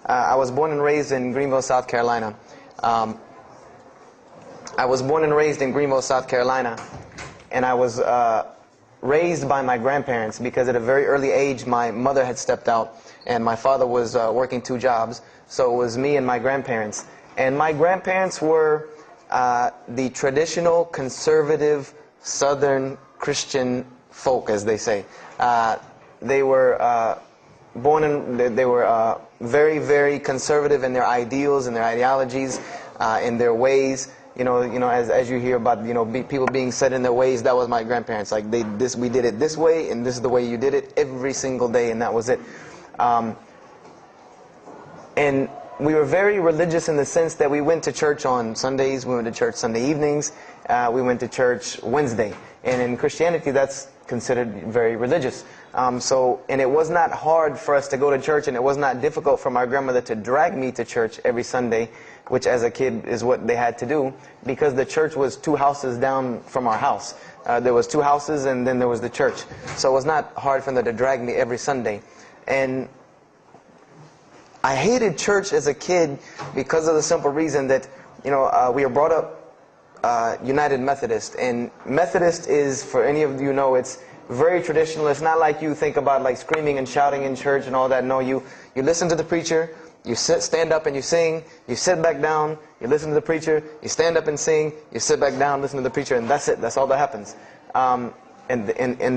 I was born and raised in Greenville, South Carolina. And I was raised by my grandparents because at a very early age my mother had stepped out and my father was working 2 jobs. So it was me and my grandparents. And my grandparents were the traditional, conservative, Southern Christian folk, as they say. They were they were very, very conservative in their ideals and their ideologies, in their ways. You know, as you hear about, people being set in their ways, that was my grandparents. Like we did it this way, and this is the way you did it every single day, and that was it. And we were very religious in the sense that we went to church on Sundays, we went to church Sunday evenings, we went to church Wednesday. And in Christianity, that's considered very religious. And it was not hard for us to go to church, and it was not difficult for my grandmother to drag me to church every Sunday, which as a kid is what they had to do, because the church was 2 houses down from our house. There was 2 houses, and then there was the church. So it was not hard for them to drag me every Sunday. And I hated church as a kid because of the simple reason that, we were brought up United Methodist. And Methodist is, for any of you know, it's very traditional. It's not like you think about like screaming and shouting in church and all that. No, you listen to the preacher, you stand up and you sing, you sit back down, you listen to the preacher, you stand up and sing, you sit back down, listen to the preacher, and that's it. That's all that happens. And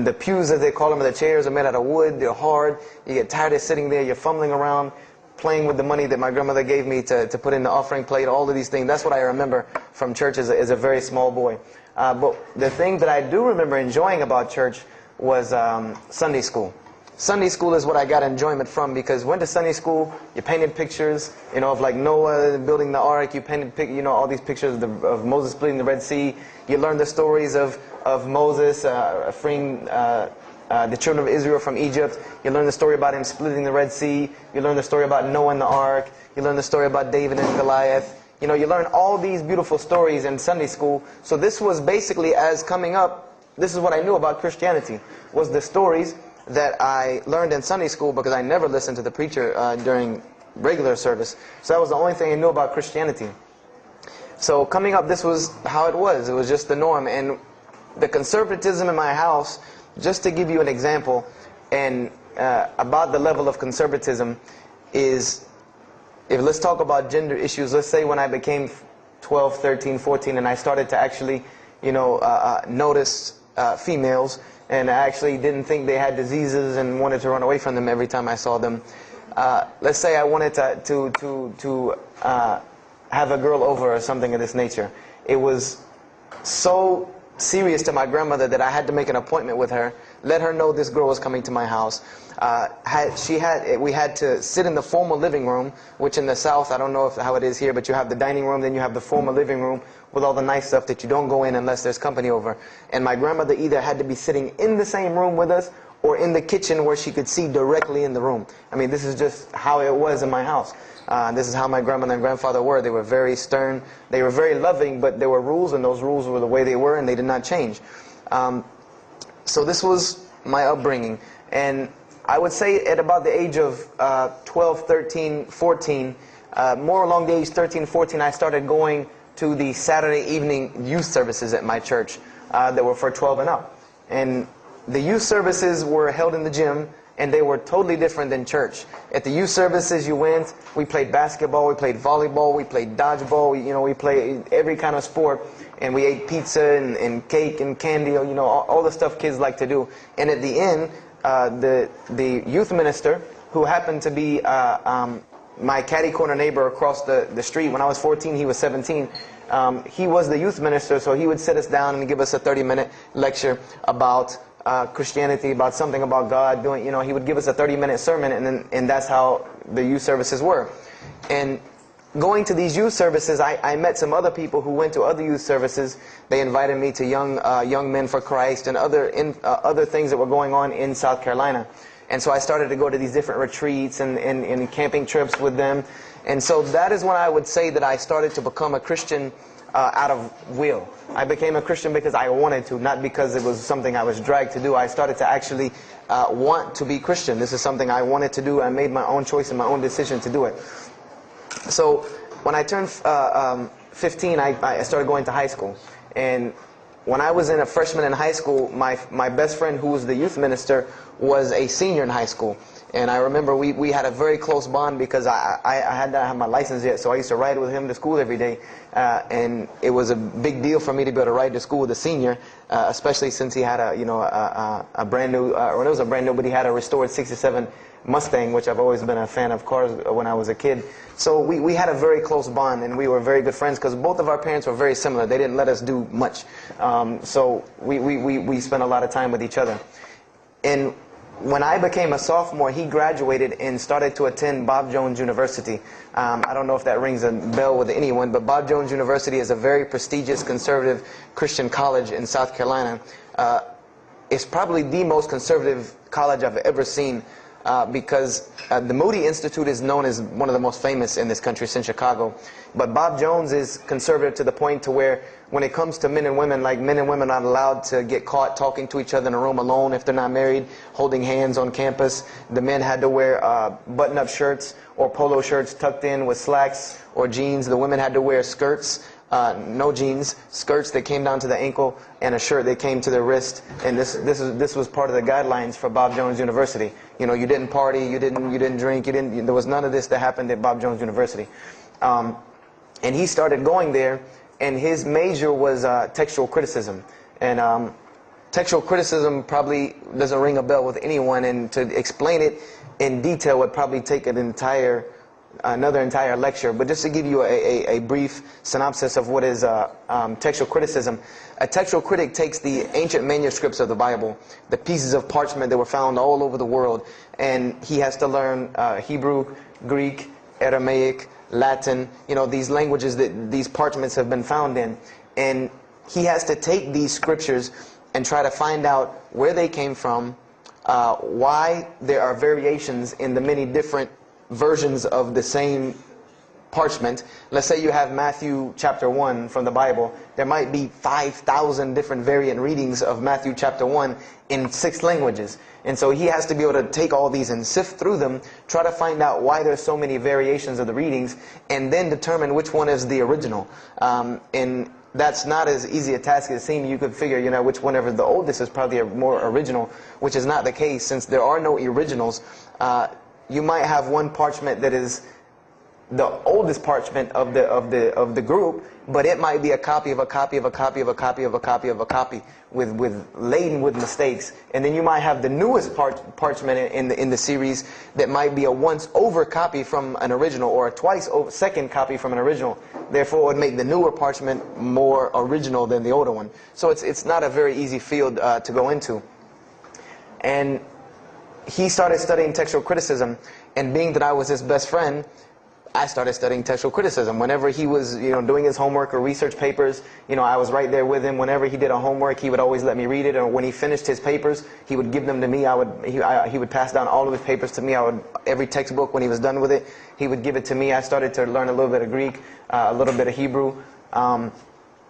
the pews, as they call them, the chairs are made out of wood, they're hard, you get tired of sitting there, you're fumbling around, playing with the money that my grandmother gave me to put in the offering plate, all of these things. That's what I remember from church as a very small boy. But the thing that I do remember enjoying about church was Sunday school. Sunday school is what I got enjoyment from, because went to Sunday school, you painted pictures, of like Noah building the ark, you painted, all these pictures of Moses splitting the Red Sea. You learned the stories of Moses freeing the children of Israel from Egypt. You learn the story about him splitting the Red Sea. You learn the story about Noah and the ark. You learn the story about David and Goliath. You learn all these beautiful stories in Sunday school. So this was basically, as coming up, this is what I knew about Christianity, was the stories that I learned in Sunday school, because I never listened to the preacher during regular service. So that was the only thing I knew about Christianity. So coming up, this was how it was. It was just the norm. And the conservatism in my house, just to give you an example, and about the level of conservatism is, let's talk about gender issues. Let's say when I became 12, 13, 14, and I started to actually, notice females, and I actually didn't think they had diseases and wanted to run away from them every time I saw them. Let's say I wanted to have a girl over or something of this nature. It was so serious to my grandmother that I had to make an appointment with her, let her know this girl was coming to my house. We had to sit in the formal living room, which in the South, I don't know how it is here, but you have the dining room, then you have the formal living room with all the nice stuff that you don't go in unless there's company over. And my grandmother either had to be sitting in the same room with us or in the kitchen where she could see directly in the room. I mean, this is just how it was in my house. This is how my grandmother and grandfather were. They were very stern. They were very loving, but there were rules, and those rules were the way they were, and they did not change. So this was my upbringing. And I would say at about the age of 12, 13, 14, more along the age 13, 14, I started going to the Saturday evening youth services at my church that were for 12 and up. And the youth services were held in the gym, and they were totally different than church. At the youth services you went, we played basketball, we played volleyball, we played dodgeball, we played every kind of sport, and we ate pizza and cake and candy, all the stuff kids like to do. And at the end, the youth minister, who happened to be my catty corner neighbor across the street, when I was 14, he was 17, he was the youth minister, so he would sit us down and give us a 30-minute lecture about Christianity, about something about God. He would give us a 30-minute sermon, and that's how the youth services were. And going to these youth services, I met some other people who went to other youth services. They invited me to Young Men for Christ and other things that were going on in South Carolina. And so I started to go to these different retreats and camping trips with them. And so that is when I would say that I started to become a Christian out of will. I became a Christian because I wanted to, not because it was something I was dragged to do. I started to actually want to be Christian. This is something I wanted to do. I made my own choice and my own decision to do it. So when I turned 15, I started going to high school. And when I was a freshman in high school, my best friend, who was the youth minister, was a senior in high school. And I remember we had a very close bond because I had not had my license yet, so I used to ride with him to school every day. And it was a big deal for me to be able to ride to school with a senior, especially since he had a brand new, or it was a brand new, but he had a restored '67 Mustang, which I've always been a fan of cars when I was a kid. So we had a very close bond, and we were very good friends because both of our parents were very similar. They didn't let us do much. So we spent a lot of time with each other. And when I became a sophomore, he graduated and started to attend Bob Jones University. I don't know if that rings a bell with anyone, but Bob Jones University is a very prestigious conservative Christian college in South Carolina. It's probably the most conservative college I've ever seen. Because the Moody Institute is known as one of the most famous in this country since Chicago. But Bob Jones is conservative to the point to where when it comes to men and women, like men and women are not allowed to get caught talking to each other in a room alone if they're not married, holding hands on campus. The men had to wear button-up shirts or polo shirts tucked in with slacks or jeans. The women had to wear skirts. No jeans, skirts that came down to the ankle, and a shirt that came to the wrist. And this was part of the guidelines for Bob Jones University. You know, you didn't party, you didn't drink, there was none of this that happened at Bob Jones University. And he started going there, and his major was textual criticism. And textual criticism probably doesn't ring a bell with anyone, and to explain it in detail would probably take another entire lecture. But just to give you a brief synopsis of what is textual criticism. A textual critic takes the ancient manuscripts of the Bible, the pieces of parchment that were found all over the world, and he has to learn Hebrew, Greek, Aramaic, Latin, these languages that these parchments have been found in. And he has to take these scriptures and try to find out where they came from, why there are variations in the many different versions of the same parchment. Let's say you have Matthew chapter 1 from the Bible. There might be 5,000 different variant readings of Matthew chapter 1 in 6 languages. And so he has to be able to take all these and sift through them, try to find out why there's so many variations of the readings, and then determine which one is the original. And that's not as easy a task as it seems. You could figure, which whenever the oldest is probably a more original, which is not the case since there are no originals. You might have one parchment that is the oldest parchment of the group, but it might be a copy of a copy of a copy of a copy of a copy of a copy laden with mistakes. And then you might have the newest parchment in the series that might be a once over copy from an original, or a twice over second copy from an original. Therefore, it would make the newer parchment more original than the older one. So it's not a very easy field to go into. And he started studying textual criticism, and being that I was his best friend, I started studying textual criticism. Whenever he was, doing his homework or research papers, I was right there with him. Whenever he did a homework, he would always let me read it. Or when he finished his papers, he would give them to me. He would pass down all of his papers to me. Every textbook, when he was done with it, he would give it to me. I started to learn a little bit of Greek, a little bit of Hebrew.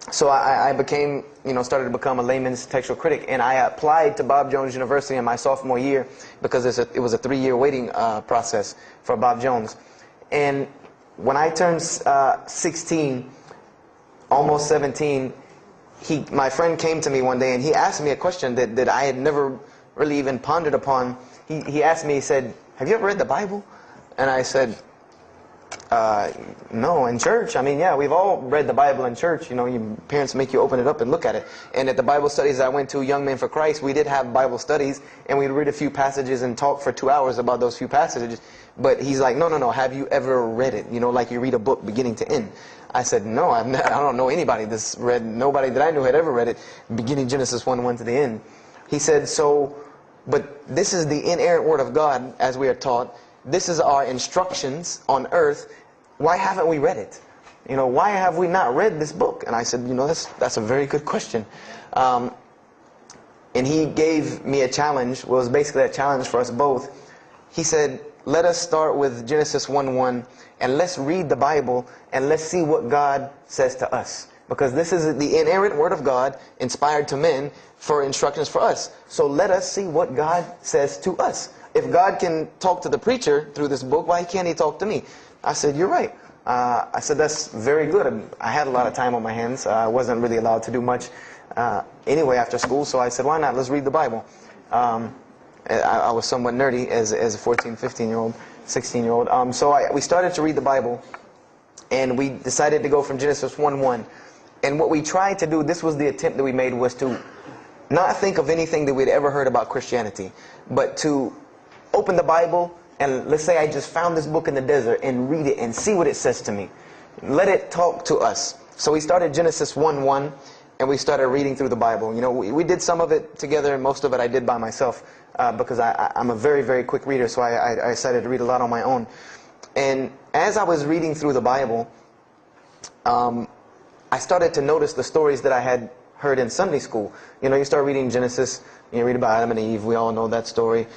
So I became, started to become a layman's textual critic, and I applied to Bob Jones University in my sophomore year because it was a 3-year waiting process for Bob Jones. And when I turned 16, almost 17, my friend came to me one day and he asked me a question that I had never really even pondered upon. He asked me, he said, "Have you ever read the Bible?" And I said, no, in church. I mean, yeah, we've all read the Bible in church. Your parents make you open it up and look at it. And at the Bible studies I went to, Young Men for Christ, we did have Bible studies, and we'd read a few passages and talk for 2 hours about those few passages. But he's like, no, have you ever read it? Like you read a book beginning to end. I said, no, I don't know anybody that's read, nobody that I knew had ever read it, beginning Genesis 1 to the end. He said, but this is the inerrant word of God, as we are taught. This is our instructions on earth. Why haven't we read it? Why have we not read this book? And I said, that's a very good question. And he gave me a challenge. Well, it was basically a challenge for us both. He said, let us start with Genesis 1:1, and let's read the Bible, and let's see what God says to us. because this is the inerrant word of God, inspired to men for instructions for us. So let us see what God says to us. If God can talk to the preacher through this book, why can't he talk to me? I said, you're right. I said, that's very good. I had a lot of time on my hands. I wasn't really allowed to do much anyway after school, so I said, why not? Let's read the Bible. I was somewhat nerdy as a 14, 15-year-old, 16-year-old. So we started to read the Bible, and we decided to go from Genesis 1:1. And what we tried to do, this was the attempt that we made, was to not think of anything that we'd ever heard about Christianity, but to open the Bible, and let's say I just found this book in the desert, and read it and see what it says to me. Let it talk to us. So we started Genesis 1:1, and we started reading through the Bible. You know, we did some of it together, and most of it I did by myself, because I'm a very, very quick reader, so I decided to read a lot on my own. And as I was reading through the Bible, I started to notice the stories that I had heard in Sunday school. You know, you start reading Genesis, you read about Adam and Eve, we all know that story.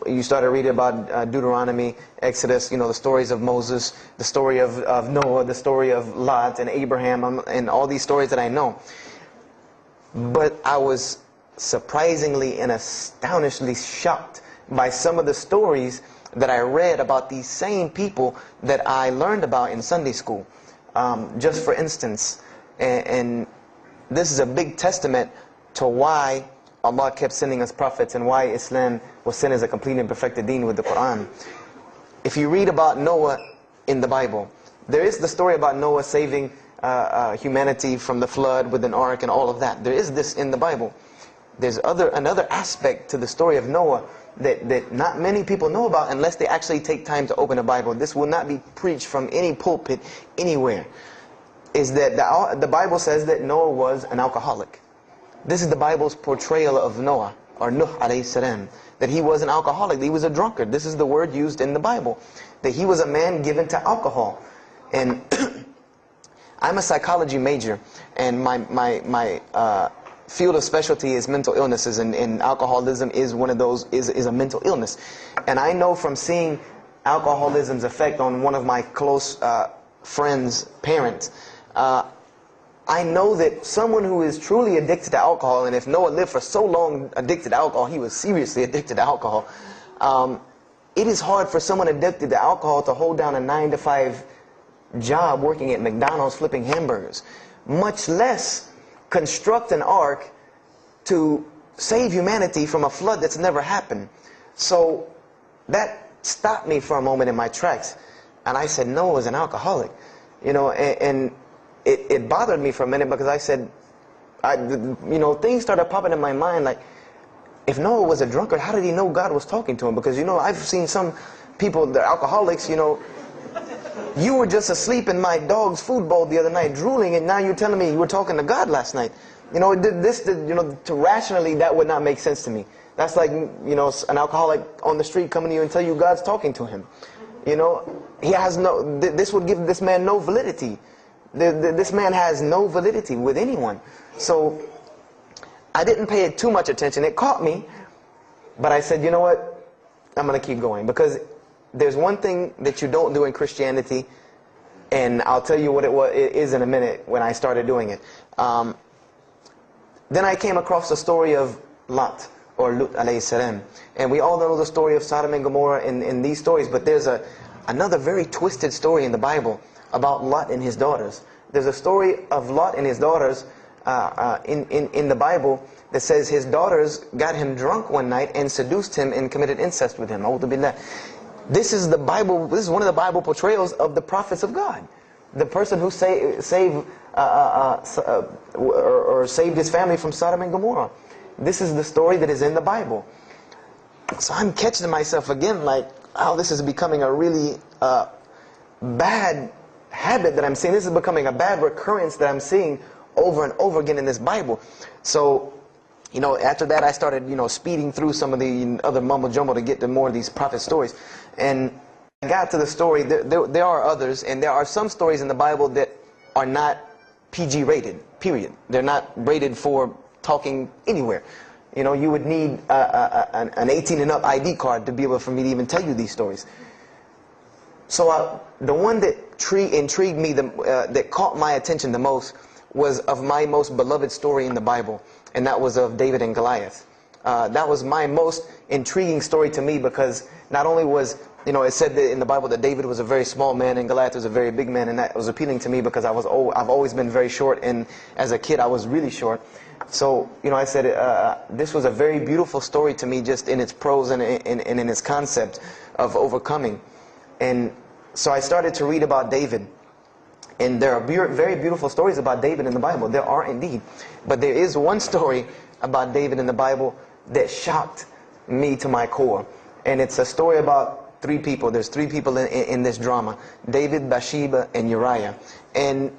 You started reading about Deuteronomy, Exodus, you know, the stories of Moses, the story of Noah, the story of Lot and Abraham, and all these stories that I know. But I was surprisingly and astonishingly shocked by some of the stories that I read about these same people that I learned about in Sunday school. Just for instance, and this is a big testament to why Allah kept sending us prophets and why Islam was sent as a complete and perfected deen with the Quran. If you read about Noah in the Bible, there is the story about Noah saving humanity from the flood with an ark and all of that. There is this in the Bible. There's another aspect to the story of Noah that not many people know about unless they actually take time to open a Bible. This will not be preached from any pulpit anywhere. Is that the Bible says that Noah was an alcoholic. This is the Bible's portrayal of Noah, or Nuh alayhi salam, that he was an alcoholic, that he was a drunkard. This is the word used in the Bible, that he was a man given to alcohol. And I'm a psychology major, and my field of specialty is mental illnesses, and alcoholism is one of those, is a mental illness. And I know from seeing alcoholism's effect on one of my close friends' parents, I know that someone who is truly addicted to alcohol, and if Noah lived for so long addicted to alcohol, he was seriously addicted to alcohol. It is hard for someone addicted to alcohol to hold down a 9-to-5 job working at McDonald's flipping hamburgers, much less construct an ark to save humanity from a flood that's never happened. So that stopped me for a moment in my tracks, and I said, Noah was an alcoholic, you know, and it bothered me for a minute, because I said, you know, things started popping in my mind like, if Noah was a drunkard, how did he know God was talking to him? Because, you know, I've seen some people, they're alcoholics, you know, you were just asleep in my dog's food bowl the other night, drooling, and now you're telling me you were talking to God last night. You know, you know, to rationally, that would not make sense to me. That's like, you know, an alcoholic on the street coming to you and tell you God's talking to him. You know, he has no, this would give this man no validity. This man has no validity with anyone. So I didn't pay it too much attention. It caught me, but I said, you know what, I'm going to keep going, because there's one thing that you don't do in Christianity, and I'll tell you what it is in a minute when I started doing it. Then I came across the story of Lot, or Lut alayhi salam, and we all know the story of Sodom and Gomorrah in these stories, but there's another very twisted story in the Bible about Lot and his daughters. There's a story of Lot and his daughters in the Bible that says his daughters got him drunk one night and seduced him and committed incest with him. A'udhu billah. This is the Bible. This is one of the Bible portrayals of the prophets of God. The person who saved his family from Sodom and Gomorrah. This is the story that is in the Bible. So I'm catching myself again like, oh, this is becoming a really bad habit that I'm seeing. This is becoming a bad recurrence that I'm seeing over and over again in this Bible. So, you know, after that I started, you know, speeding through some of the other mumbo jumbo to get to more of these prophet stories. And I got to the story, there are others, and there are some stories in the Bible that are not PG rated, period. They're not rated for talking anywhere. You know, you would need an 18 and up ID card to be able for me to even tell you these stories. So the one that intrigued me, that caught my attention the most, was of my most beloved story in the Bible, and that was of David and Goliath. That was my most intriguing story to me, because not only was, it said that in the Bible that David was a very small man and Goliath was a very big man, and that was appealing to me because I've always been very short, and as a kid I was really short. So, I said this was a very beautiful story to me, just in its prose and in its concept of overcoming. And so I started to read about David. And there are very beautiful stories about David in the Bible. There are indeed. But there is one story about David in the Bible that shocked me to my core. And it's a story about three people. There's three people in this drama: David, Bathsheba, and Uriah. And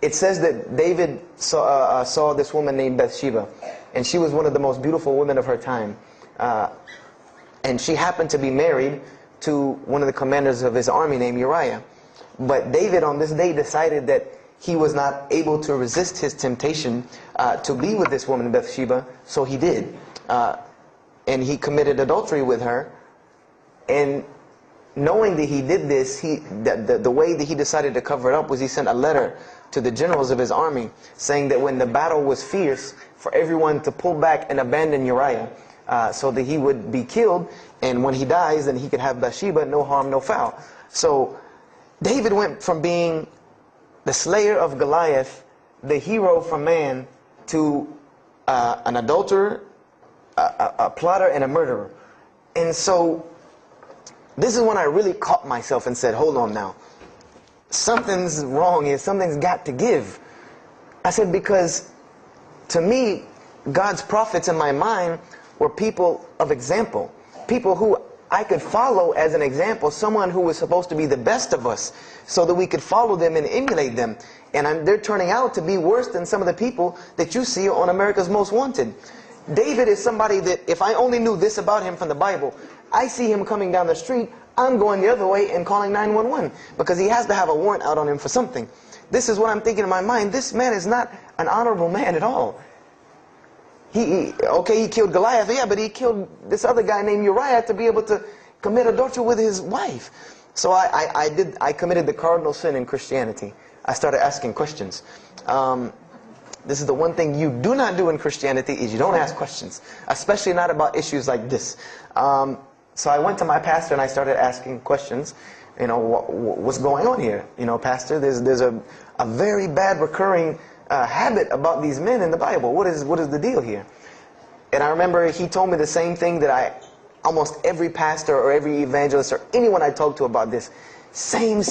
it says that David saw this woman named Bathsheba. And she was one of the most beautiful women of her time. And she happened to be married to one of the commanders of his army named Uriah. But David on this day decided that he was not able to resist his temptation to be with this woman Bathsheba, so he did. And he committed adultery with her. And knowing that he did this, the way that he decided to cover it up was he sent a letter to the generals of his army saying that when the battle was fierce, for everyone to pull back and abandon Uriah, so that he would be killed, and when he dies, then he could have Bathsheba, no harm, no foul. So David went from being the slayer of Goliath, the hero from man, to an adulterer, a plotter, and a murderer. And so this is when I really caught myself and said, hold on now. Something's wrong here. Something's got to give. I said, because to me, God's prophets in my mind were people of example. People who I could follow as an example. Someone who was supposed to be the best of us, so that we could follow them and emulate them. And they're turning out to be worse than some of the people that you see on America's Most Wanted. David is somebody that, if I only knew this about him from the Bible, I see him coming down the street, I'm going the other way and calling 911, because he has to have a warrant out on him for something. This is what I'm thinking in my mind. This man is not an honorable man at all. He killed Goliath, yeah, but he killed this other guy named Uriah to be able to commit adultery with his wife. So I committed the cardinal sin in Christianity. I started asking questions. This is the one thing you do not do in Christianity, is you don't ask questions, especially not about issues like this. So I went to my pastor and I started asking questions. What's going on here? Pastor, there's a very bad recurring habit about these men in the Bible. What is the deal here? And I remember he told me the same thing that almost every pastor or every evangelist or anyone I talked to about this, same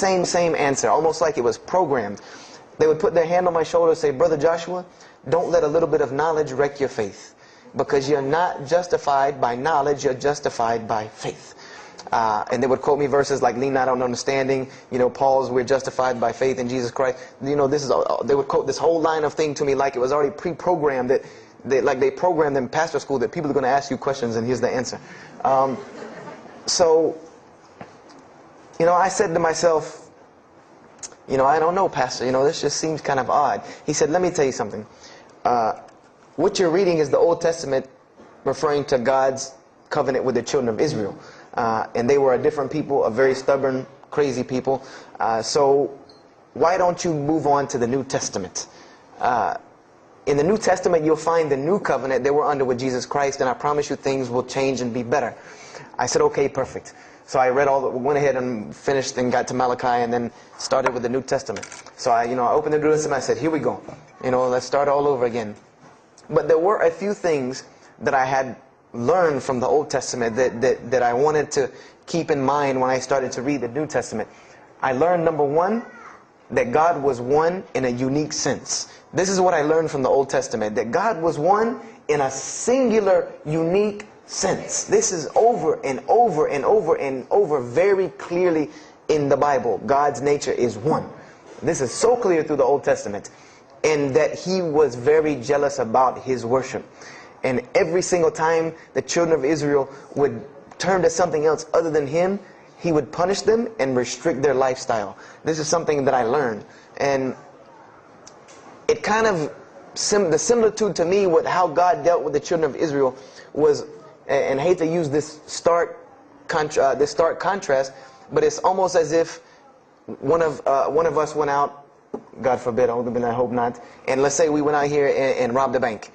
answer, almost like it was programmed. They would put their hand on my shoulder and say, Brother Joshua, don't let a little bit of knowledge wreck your faith, because you're not justified by knowledge, you're justified by faith. And they would quote me verses like, lean not on understanding, Paul's, we're justified by faith in Jesus Christ. They would quote this whole line of thing to me like it was already pre-programmed, that they programmed in pastor school that people are going to ask you questions and here's the answer. So I said to myself, I don't know, Pastor, this just seems kind of odd. He said, let me tell you something. What you're reading is the Old Testament referring to God's covenant with the children of Israel. And they were a different people, a very stubborn, crazy people. So why don't you move on to the New Testament? In the New Testament, you'll find the new covenant that we're under with Jesus Christ, and I promise you things will change and be better. I said, okay, perfect. So I went ahead and finished and got to Malachi and then started with the New Testament. So I opened the New Testament, I said, here we go. Let's start all over again. But there were a few things that I had learned from the Old Testament that I wanted to keep in mind when I started to read the New Testament. I learned, number one, that God was one in a unique sense. This is what I learned from the Old Testament, that God was one in a singular, unique sense. This is over and over and over and over very clearly in the Bible. God's nature is one. This is so clear through the Old Testament. And that He was very jealous about His worship. And every single time the children of Israel would turn to something else other than Him, He would punish them and restrict their lifestyle. This is something that I learned. And it kind of, the similitude to me with how God dealt with the children of Israel was, and I hate to use this stark contrast, but it's almost as if one of us went out, God forbid, I hope not, and let's say we went out here and robbed a bank.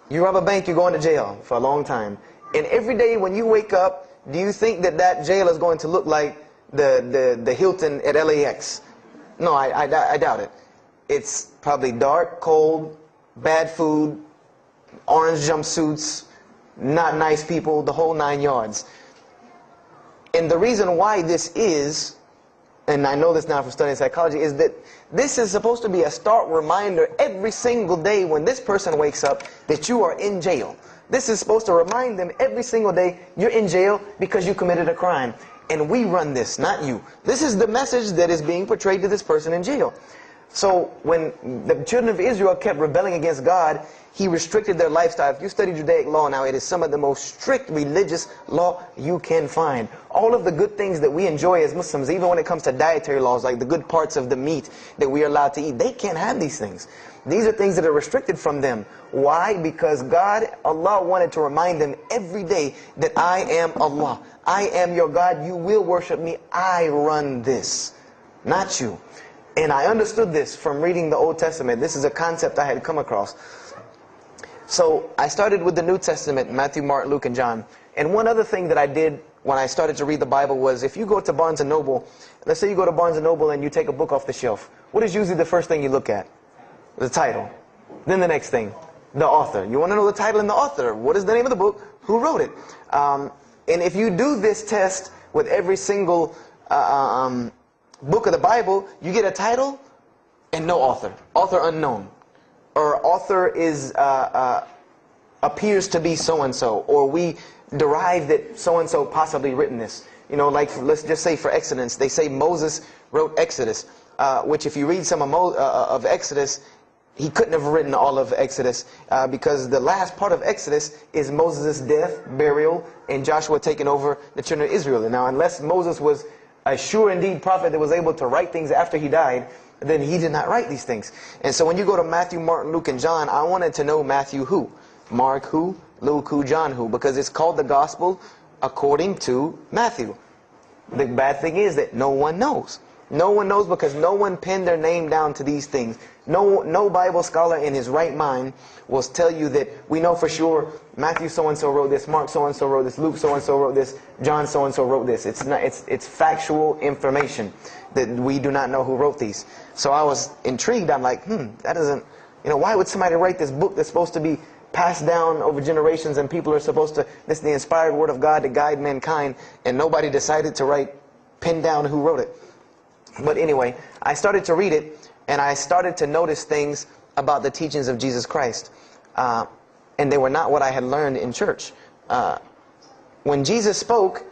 You rob a bank, you're going to jail for a long time. And every day when you wake up, do you think that that jail is going to look like the Hilton at LAX? No, I doubt it. It's probably dark, cold, bad food, orange jumpsuits, not nice people, the whole 9 yards. And the reason why this is, and I know this now from studying psychology, is that this is supposed to be a stark reminder every single day when this person wakes up that you are in jail. This is supposed to remind them every single day you're in jail because you committed a crime. And we run this, not you. This is the message that is being portrayed to this person in jail. So when the children of Israel kept rebelling against God, He restricted their lifestyle. If you study Judaic law now, it is some of the most strict religious law you can find. All of the good things that we enjoy as Muslims, even when it comes to dietary laws, like the good parts of the meat that we are allowed to eat, they can't have these things. These are things that are restricted from them. Why? Because God, Allah, wanted to remind them every day that I am Allah. I am your God. You will worship me. I run this, not you. And I understood this from reading the Old Testament. This is a concept I had come across. So I started with the New Testament, Matthew, Mark, Luke, and John. And one other thing that I did when I started to read the Bible was, if you go to Barnes & Noble, let's say you go to Barnes & Noble and you take a book off the shelf, what is usually the first thing you look at? The title. Then the next thing, the author. You want to know the title and the author. What is the name of the book? Who wrote it? And if you do this test with every single book of the Bible, you get a title and no author. Author unknown. Or author is appears to be so-and-so. Or we derive that so-and-so possibly written this. You know, like let's just say for Exodus, they say Moses wrote Exodus. Which if you read some of Exodus, he couldn't have written all of Exodus because the last part of Exodus is Moses' death, burial, and Joshua taking over the children of Israel. And now, unless Moses was a sure indeed prophet that was able to write things after he died, then he did not write these things. And so when you go to Matthew, Mark, Luke, and John, I wanted to know Matthew who, Mark who, Luke who, John who, because it's called the Gospel according to Matthew. The bad thing is that no one knows. No one knows because no one pinned their name down to these things. No Bible scholar in his right mind will tell you that we know for sure Matthew so-and-so wrote this, Mark so-and-so wrote this, Luke so-and-so wrote this, John so-and-so wrote this. It's factual information that we do not know who wrote these. So I was intrigued. I'm like, that doesn't, why would somebody write this book that's supposed to be passed down over generations and people are supposed to, this is the inspired word of God to guide mankind, and nobody decided to pin down who wrote it. But anyway, I started to read it, and I started to notice things about the teachings of Jesus Christ. And they were not what I had learned in church. When Jesus spoke,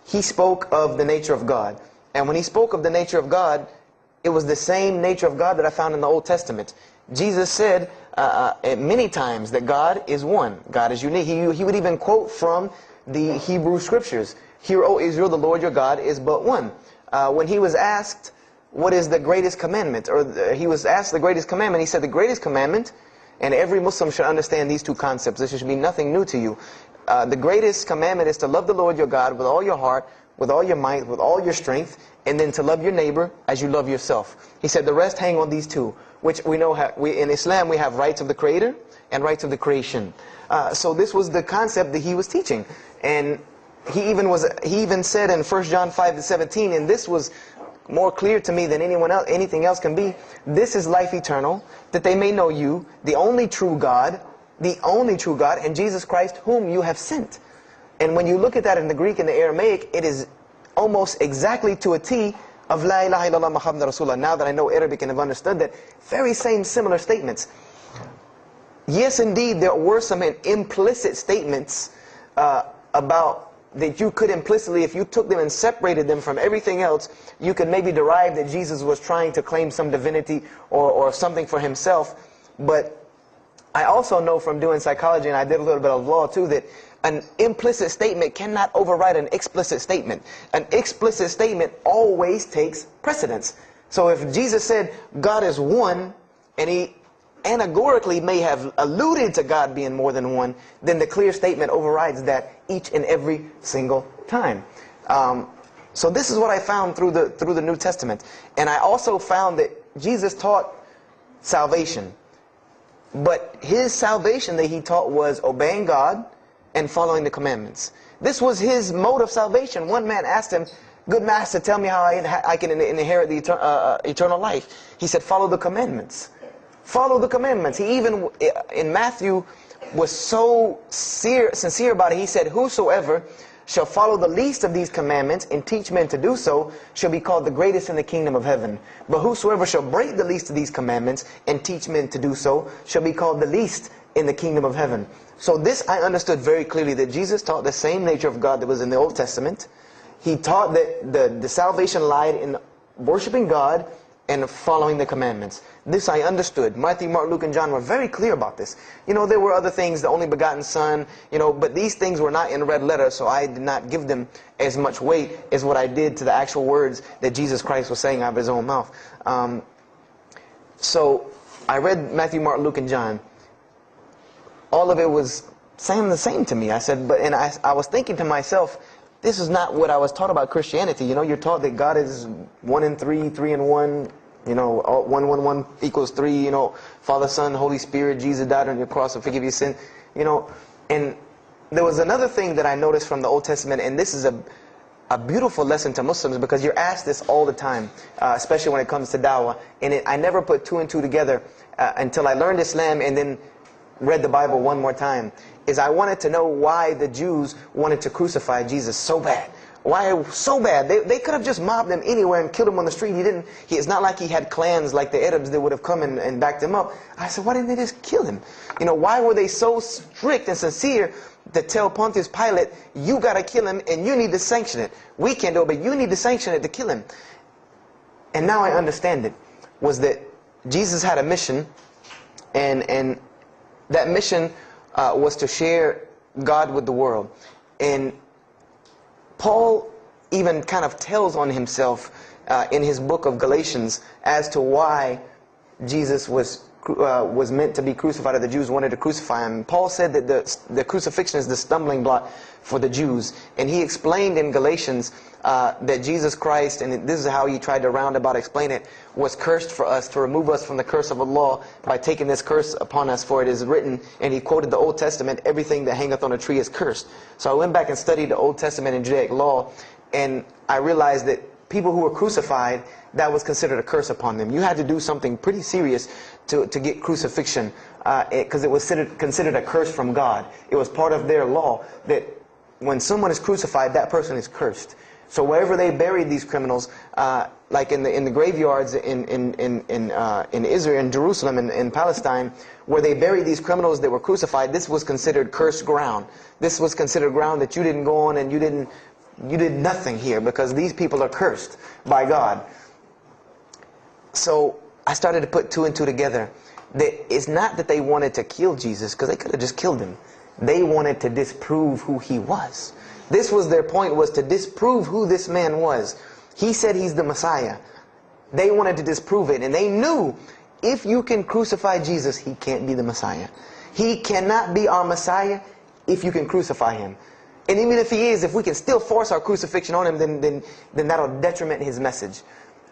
He spoke of the nature of God. And when He spoke of the nature of God, it was the same nature of God that I found in the Old Testament. Jesus said many times that God is one. God is unique. He would even quote from the Hebrew Scriptures. Hear, O Israel, the Lord your God is but one. When He was asked, what is the greatest commandment? He was asked the greatest commandment. He said the greatest commandment, and every Muslim should understand these two concepts. This should be nothing new to you. The greatest commandment is to love the Lord your God with all your heart, with all your might, with all your strength, and then to love your neighbor as you love yourself. He said the rest hang on these two, which we know in Islam we have rights of the Creator and rights of the creation. So this was the concept that He was teaching. And He even said in 1 John 5:17, and this was more clear to me than anything else can be, this is life eternal, that they may know you, the only true God, and Jesus Christ whom you have sent. And when you look at that in the Greek and the Aramaic, it is almost exactly to a T of La ilaha illallah Muhammad Rasulullah. Now that I know Arabic and have understood that, very same similar statements. Yes, indeed, there were some implicit statements about that you could implicitly, if you took them and separated them from everything else, you could maybe derive that Jesus was trying to claim some divinity or something for Himself. But I also know from doing psychology, and I did a little bit of law too, that an implicit statement cannot override an explicit statement. An explicit statement always takes precedence. So if Jesus said God is one, and He anagorically may have alluded to God being more than one, then the clear statement overrides that each and every single time. So this is what I found through the New Testament. And I also found that Jesus taught salvation. But his salvation that he taught was obeying God and following the commandments. This was his mode of salvation. One man asked him, "Good master, tell me how I can inherit the eternal life." He said, "Follow the commandments." Follow the commandments. He even, in Matthew, was so sincere about it. He said, "Whosoever shall follow the least of these commandments and teach men to do so shall be called the greatest in the kingdom of heaven. But whosoever shall break the least of these commandments and teach men to do so shall be called the least in the kingdom of heaven." So this I understood very clearly, that Jesus taught the same nature of God that was in the Old Testament. He taught that the salvation lied in worshiping God and following the commandments. This I understood. Matthew, Mark, Luke, and John were very clear about this. There were other things, the only begotten Son, but these things were not in red letter, so I did not give them as much weight as what I did to the actual words that Jesus Christ was saying out of his own mouth. So I read Matthew, Mark, Luke, and John. All of it was saying the same to me. I said, I was thinking to myself, this is not what I was taught about Christianity. You're taught that God is 1 in 3, 3 in 1. 1 equals 3. Father, Son, Holy Spirit. Jesus died on your cross to forgive your sin. And there was another thing that I noticed from the Old Testament, and this is a beautiful lesson to Muslims, because you're asked this all the time, especially when it comes to dawah. And I never put 2 and 2 together until I learned Islam and then read the Bible one more time. Is I wanted to know why the Jews wanted to crucify Jesus so bad. Why so bad? They could have just mobbed him anywhere and killed him on the street. It's not like he had clans like the Arabs that would have come and backed him up. I said, why didn't they just kill him? Why were they so strict and sincere to tell Pontius Pilate, you got to kill him and you need to sanction it? We can't do it, but you need to sanction it to kill him. And now I understand it, was that Jesus had a mission, and that mission was to share God with the world. And Paul even kind of tells on himself in his book of Galatians as to why Jesus was meant to be crucified, or the Jews wanted to crucify him. Paul said that the crucifixion is the stumbling block for the Jews. And he explained in Galatians that Jesus Christ, and this is how he tried to roundabout explain it, was cursed for us, to remove us from the curse of Allah by taking this curse upon us. For it is written, and he quoted the Old Testament, everything that hangeth on a tree is cursed. So I went back and studied the Old Testament and Judaic law, and I realized that people who were crucified, that was considered a curse upon them. You had to do something pretty serious to get crucifixion, because it was considered a curse from God. It was part of their law that when someone is crucified, that person is cursed. So wherever they buried these criminals, like in the graveyards in Israel, in Jerusalem, in Palestine, where they buried these criminals that were crucified, this was considered cursed ground. This was considered ground that you didn't go on, and you did nothing here, because these people are cursed by God. So I started to put 2 and 2 together. That it's not that they wanted to kill Jesus, because they could have just killed him. They wanted to disprove who he was. This was their point, was to disprove who this man was. He said he's the Messiah. They wanted to disprove it, and they knew if you can crucify Jesus, he can't be the Messiah. He cannot be our Messiah if you can crucify him. And even if he is, if we can still force our crucifixion on him, then that'll detriment his message.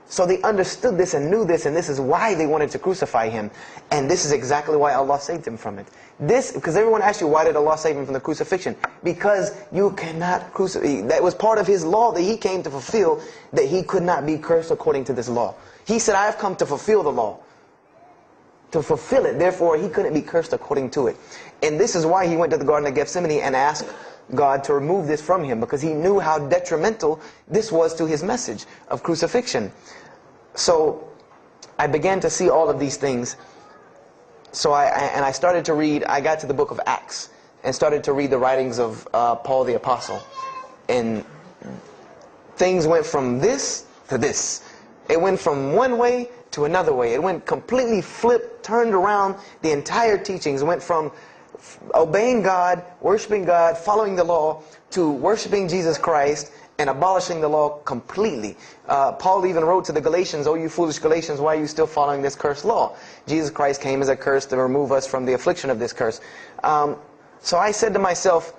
So they understood this and knew this, and this is why they wanted to crucify him. And this is exactly why Allah saved him from it. Because everyone asks you, why did Allah save him from the crucifixion? Because you cannot crucify. That was part of his law that he came to fulfill, that he could not be cursed according to this law. He said, I have come to fulfill the law. To fulfill it. Therefore, he couldn't be cursed according to it. And this is why he went to the Garden of Gethsemane and asked God to remove this from him, because he knew how detrimental this was to his message of crucifixion. So I began to see all of these things. So I started to read. I got to the book of Acts and started to read the writings of Paul the Apostle. And things went from this to this. It went from one way to another way. It went completely flipped, turned around. The entire teachings went from obeying God, worshiping God, following the law, to worshiping Jesus Christ and abolishing the law completely. Paul even wrote to the Galatians, "Oh, you foolish Galatians, why are you still following this cursed law?" Jesus Christ came as a curse to remove us from the affliction of this curse. So I said to myself,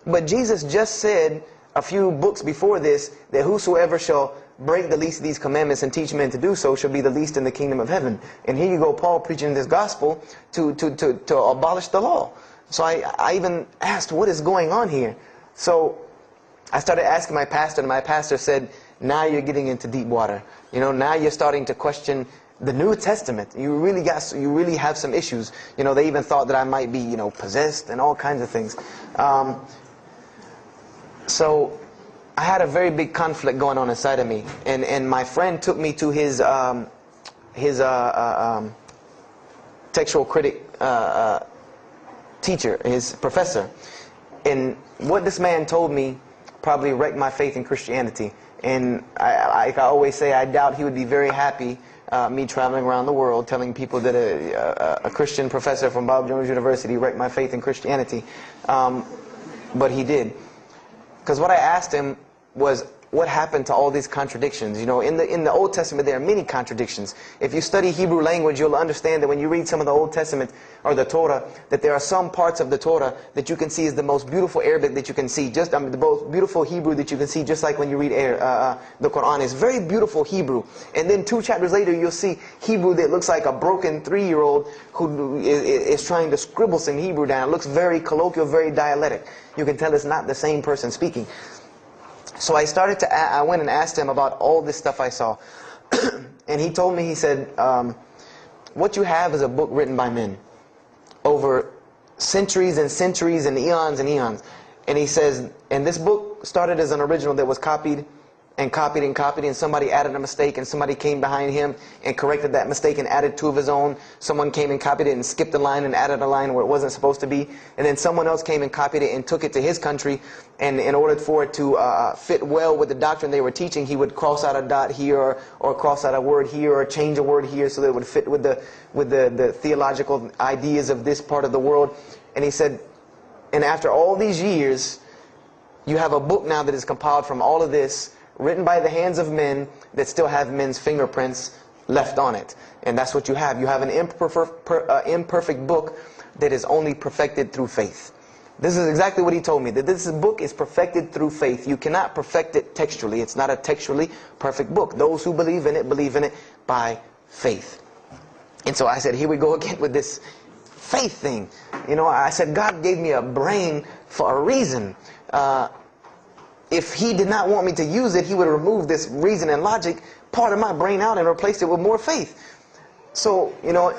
but Jesus just said, a few books before this, that whosoever shall break the least of these commandments and teach men to do so shall be the least in the kingdom of heaven. And here you go, Paul preaching this gospel to abolish the law. So I even asked, what is going on here? So I started asking my pastor, and my pastor said, now you're getting into deep water. You know, now you're starting to question the New Testament. You really have some issues. You know, they even thought that I might be, you know, possessed and all kinds of things. So I had a very big conflict going on inside of me, and my friend took me to his textual critic teacher, his professor. And what this man told me probably wrecked my faith in Christianity. And I always say, I doubt he would be very happy me traveling around the world telling people that a Christian professor from Bob Jones University wrecked my faith in Christianity. But he did. Because what I asked him was, what happened to all these contradictions? You know, in the Old Testament there are many contradictions. If you study Hebrew language, you'll understand that when you read some of the Old Testament or the Torah, that there are some parts of the Torah that you can see is the most beautiful Arabic that you can see, just the most beautiful Hebrew that you can see, just like when you read the Quran. It's very beautiful Hebrew. And then 2 chapters later, you'll see Hebrew that looks like a broken 3-year-old who is trying to scribble some Hebrew down. It looks very colloquial, very dialectic. You can tell it's not the same person speaking. So I went and asked him about all this stuff I saw. And he told me, he said, what you have is a book written by men over centuries and centuries and eons and eons. And he says, and this book started as an original that was copied and copied and copied, and somebody added a mistake, and somebody came behind him and corrected that mistake and added 2 of his own. Someone came and copied it and skipped a line and added a line where it wasn't supposed to be. And then someone else came and copied it and took it to his country, and in order for it to fit well with the doctrine they were teaching, he would cross out a dot here or cross out a word here or change a word here so that it would fit with the theological ideas of this part of the world. And he said, and after all these years, you have a book now that is compiled from all of this, written by the hands of men that still have men's fingerprints left on it. And that's what you have. You have an imperfect book that is only perfected through faith. This is exactly what he told me, that this book is perfected through faith. You cannot perfect it textually. It's not a textually perfect book. Those who believe in it by faith. And so I said, here we go again with this faith thing. You know, I said, God gave me a brain for a reason. If He did not want me to use it, He would remove this reason and logic part of my brain out and replace it with more faith. So, you know,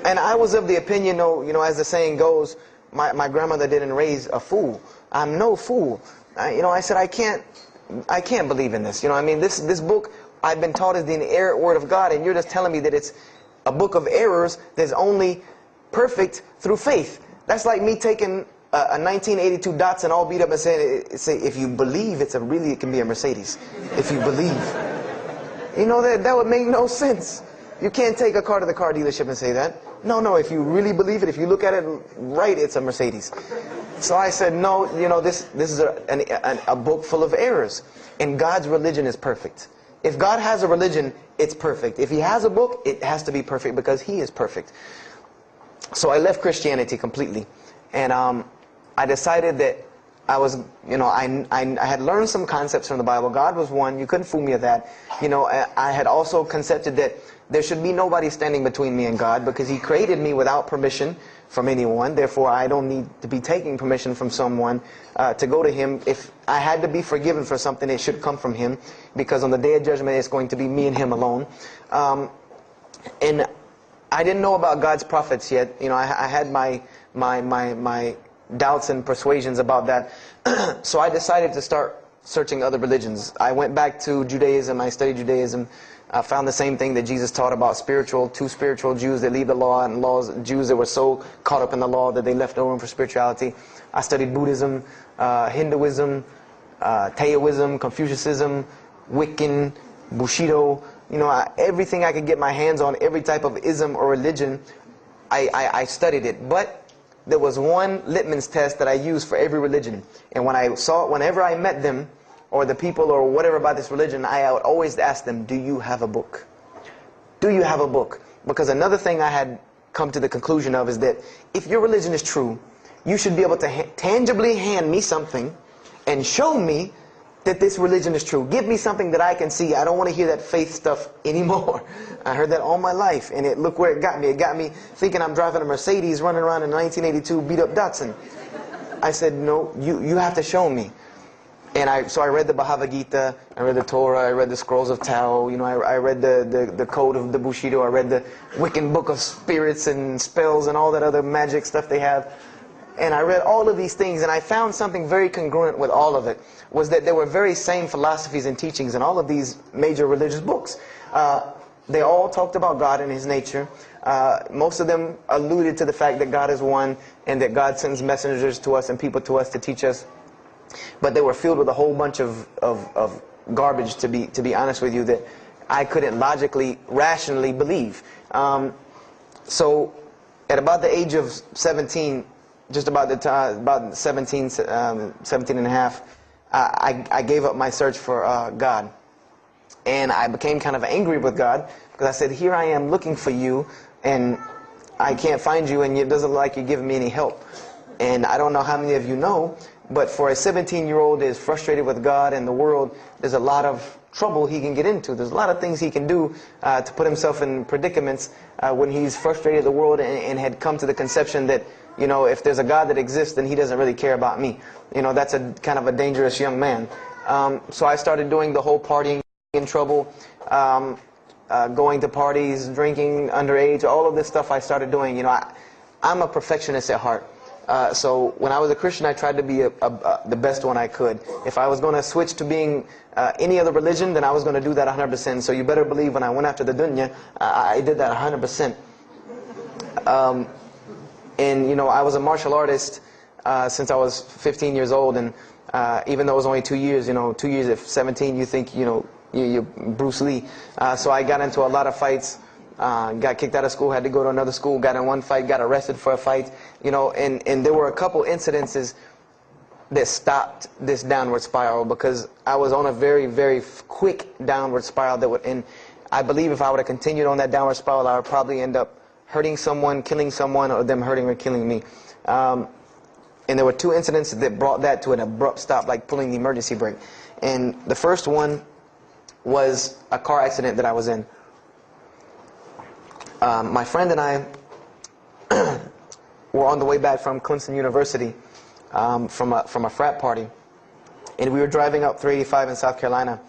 and I was of the opinion, you know, as the saying goes, my grandmother didn't raise a fool. I'm no fool. You know, I said, I can't believe in this. You know, I mean, this book I've been taught is the inerrant word of God, and you're just telling me that it's a book of errors that's only perfect through faith. That's like me taking a 1982 Datsun all beat up and saying, if you believe it can be a Mercedes. If you believe. You know, that would make no sense. You can't take a car to the car dealership and say that. No, if you really believe it, if you look at it right, it's a Mercedes. So I said, no, you know, this is a book full of errors. And God's religion is perfect. If God has a religion, it's perfect. If He has a book, it has to be perfect because He is perfect. So I left Christianity completely. And I decided that I was, you know, I had learned some concepts from the Bible. God was one. You couldn't fool me with that. You know, I had also concepted that there should be nobody standing between me and God because He created me without permission from anyone. Therefore, I don't need to be taking permission from someone to go to Him. If I had to be forgiven for something, it should come from Him, because on the day of judgment, it's going to be me and Him alone. And I didn't know about God's prophets yet. You know, I had my doubts and persuasions about that. So I decided to start searching other religions. I went back to Judaism. I studied Judaism. I found the same thing that Jesus taught about two spiritual Jews that leave the law, and Jews that were so caught up in the law that they left no room for spirituality. I studied Buddhism, Hinduism, Taoism, Confucianism, Wiccan, Bushido. You know, everything I could get my hands on, every type of ism or religion, I studied it. But there was one litmus test that I used for every religion. And whenever I met them, or the people, or whatever about this religion, I would always ask them, do you have a book? Do you have a book? Because another thing I had come to the conclusion of is that if your religion is true, you should be able to tangibly hand me something and show me that this religion is true. Give me something that I can see. I don't want to hear that faith stuff anymore. I heard that all my life, and look where it got me. It got me thinking I'm driving a Mercedes running around in a 1982 beat-up Datsun. I said, no, you have to show me. And so I read the Bhagavad Gita, I read the Torah, I read the Scrolls of Tao, you know, I read the Code of the Bushido, I read the Wiccan Book of Spirits and Spells and all that other magic stuff they have. And I read all of these things, and I found something very congruent with all of it, was that there were very same philosophies and teachings in all of these major religious books. They all talked about God and His nature. Most of them alluded to the fact that God is one, and that God sends messengers to us and people to us to teach us. But they were filled with a whole bunch of garbage, to be honest with you, that I couldn't logically, rationally believe. So at about the age of 17, just about the time, about 17 and a half, I gave up my search for God. And I became kind of angry with God, because I said, here I am looking for you, and I can't find you, and it doesn't look like you're giving me any help. And I don't know how many of you know, but for a 17-year-old that is frustrated with God and the world, there's a lot of trouble he can get into. There's a lot of things he can do to put himself in predicaments when he's frustrated with the world and had come to the conception that, you know, if there's a God that exists, then He doesn't really care about me. You know, that's a kind of a dangerous young man. So I started doing the whole partying in trouble, going to parties, drinking underage, all of this stuff I started doing. You know, I'm a perfectionist at heart. So when I was a Christian, I tried to be the best one I could. If I was going to switch to being any other religion, then I was going to do that 100%. So you better believe when I went after the dunya, I did that 100%. And you know, I was a martial artist since I was 15 years old, and even though it was only 2 years, you know, 2 years at 17, you think, you know, you're Bruce Lee. So I got into a lot of fights. Got kicked out of school, had to go to another school, got in one fight, got arrested for a fight, you know, and there were a couple incidences that stopped this downward spiral, because I was on a very, very quick downward spiral that would, and I believe if I would have continued on that downward spiral, I would probably end up hurting someone, killing someone, or them hurting or killing me. And there were two incidents that brought that to an abrupt stop, like pulling the emergency brake. And the first one was a car accident that I was in. My friend and I were on the way back from Clemson University from a frat party, and we were driving up 385 in South Carolina,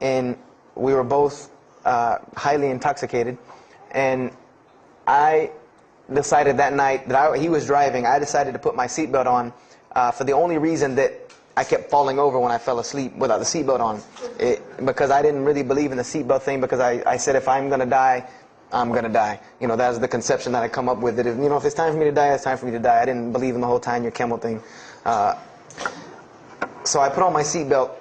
and we were both highly intoxicated, and I decided that night that he was driving, I decided to put my seatbelt on for the only reason that I kept falling over when I fell asleep without the seatbelt on, because I didn't really believe in the seatbelt thing, because I said if I'm going to die, I'm going to die. You know, that was the conception that I come up with, that if, you know, if it's time for me to die, it's time for me to die. I didn't believe in the whole tying your camel thing. So I put on my seatbelt,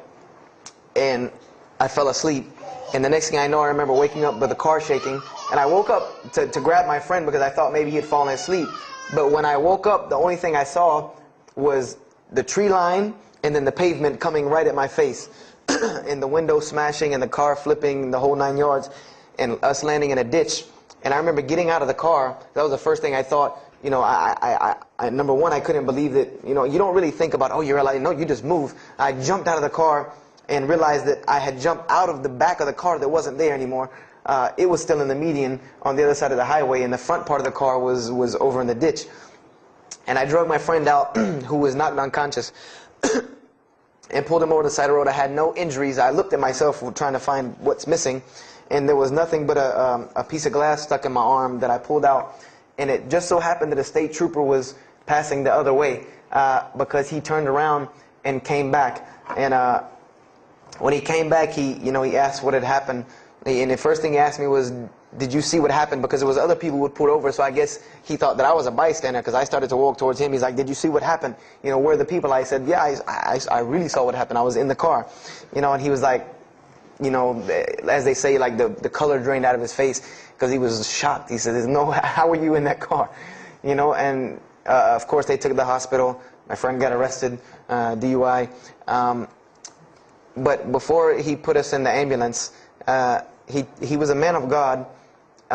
and I fell asleep. And the next thing I know, I remember waking up with the car shaking. And I woke up to grab my friend, because I thought maybe he had fallen asleep. But when I woke up, the only thing I saw was the tree line and then the pavement coming right at my face. And the window smashing and the car flipping, the whole 9 yards. And us landing in a ditch. And I remember getting out of the car. That was the first thing I thought. You know, number one, I couldn't believe that, you know, you don't really think about, oh, you're alive. No, you just move. I jumped out of the car and realized that I had jumped out of the back of the car that wasn't there anymore. It was still in the median on the other side of the highway, and the front part of the car was over in the ditch. And I drug my friend out, who was knocked unconscious, and pulled him over the side of the road. I had no injuries. I looked at myself trying to find what's missing. And there was nothing but a piece of glass stuck in my arm that I pulled out. And it just so happened that a state trooper was passing the other way, because he turned around and came back. And when he came back, he asked what had happened. And the first thing he asked me was, did you see what happened? Because there was other people who would pull over, so I guess he thought that I was a bystander, because I started to walk towards him. He's like, did you see what happened? You know, where are the people? I said, yeah, I really saw what happened. I was in the car. You know, and he was like, you know, as they say, like the color drained out of his face, because he was shocked. He said, "There's no, how were you in that car?" You know, and of course they took it to the hospital. My friend got arrested, DUI. But before he put us in the ambulance, he was a man of God,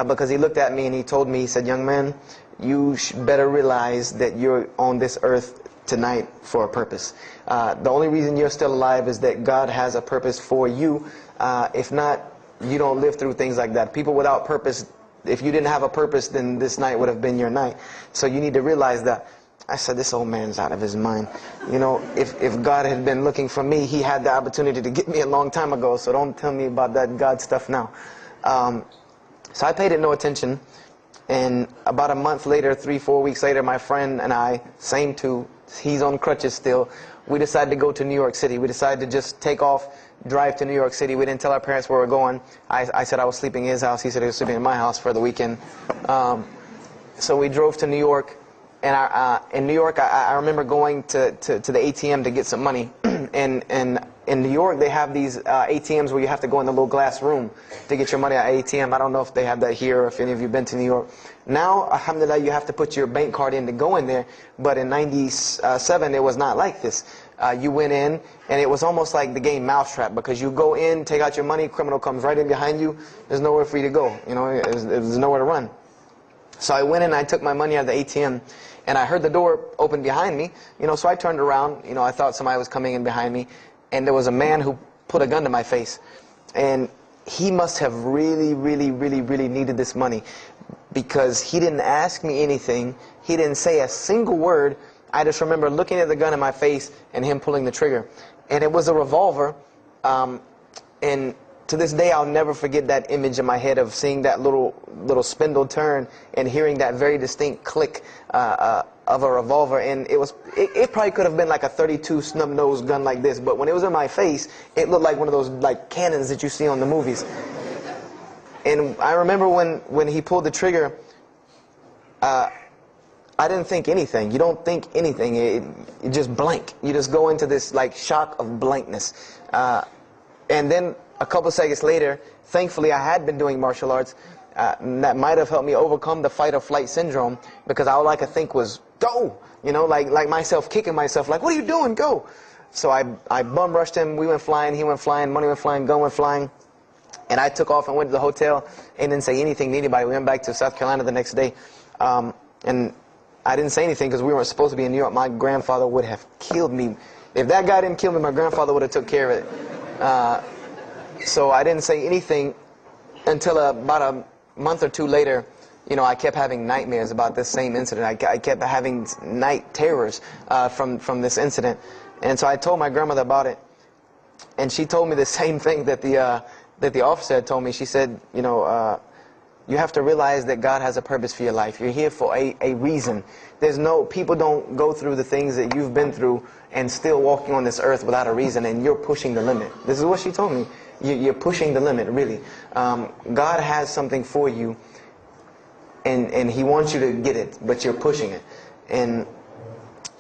because he looked at me and he told me, he said, "Young man, you better realize that you're on this earth tonight for a purpose. The only reason you're still alive is that God has a purpose for you. If not, you don't live through things like that. People without purpose, if you didn't have a purpose, then this night would have been your night. So you need to realize that. I said, this old man's out of his mind. You know, if God had been looking for me, he had the opportunity to get me a long time ago. So don't tell me about that God stuff now. So I paid it no attention. And about a month later, 3-4 weeks later, my friend and I, same two, he's on crutches still, we decided to go to New York City. We decided to just take off, drive to New York City. We didn't tell our parents where we were going. I said I was sleeping in his house. He said he was sleeping in my house for the weekend. So we drove to New York. And in New York, I remember going to the ATM to get some money. And in New York, they have these ATMs where you have to go in the little glass room to get your money at ATM. I don't know if they have that here or if any of you have been to New York. Now, alhamdulillah, you have to put your bank card in to go in there. But in '97, it was not like this. You went in, and it was almost like the game Mousetrap, because you go in, take out your money, criminal comes right in behind you. There's nowhere for you to go. You know, there's nowhere to run. So I went in, I took my money out of the ATM, and I heard the door open behind me. You know, so I turned around. You know, I thought somebody was coming in behind me, and there was a man who put a gun to my face. And he must have really, really, really, really needed this money, because he didn't ask me anything. He didn't say a single word. I just remember looking at the gun in my face and him pulling the trigger. And it was a revolver. And to this day, I'll never forget that image in my head of seeing that little spindle turn and hearing that very distinct click of a revolver. And it probably could have been like a .32 snub-nosed gun like this, but when it was in my face, it looked like one of those like cannons that you see on the movies. And I remember when he pulled the trigger, I didn't think anything. You don't think anything. You just blank. You just go into this like shock of blankness. And then a couple seconds later, thankfully I had been doing martial arts. That might have helped me overcome the fight or flight syndrome, because all I could think was, go! You know, like myself kicking myself, like, what are you doing? Go! So I bum rushed him. We went flying, he went flying, money went flying, gun went flying. And I took off and went to the hotel and didn't say anything to anybody. We went back to South Carolina the next day. And I didn't say anything because we weren't supposed to be in New York. My grandfather would have killed me. If that guy didn't kill me, my grandfather would have took care of it. So I didn't say anything until about a month or two later. You know, I kept having nightmares about this same incident. I kept having night terrors from this incident. And so I told my grandmother about it. And she told me the same thing that the officer had told me. She said, you know, you have to realize that God has a purpose for your life. You're here for a reason. People don't go through the things that you've been through and still walking on this earth without a reason, and you're pushing the limit. This is what she told me. You're pushing the limit, really. God has something for you, and He wants you to get it, but you're pushing it. And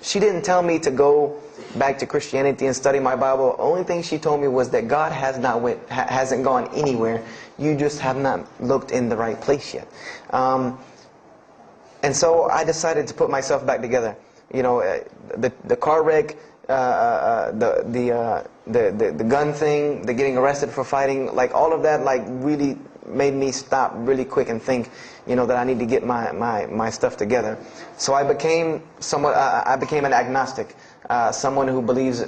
she didn't tell me to go back to Christianity and study my Bible. The only thing she told me was that God hasn't gone anywhere. You just have not looked in the right place yet. And so I decided to put myself back together. You know, the car wreck, the gun thing, the getting arrested for fighting, like all of that, like really made me stop really quick and think, you know, that I need to get my stuff together. So I became an agnostic, someone who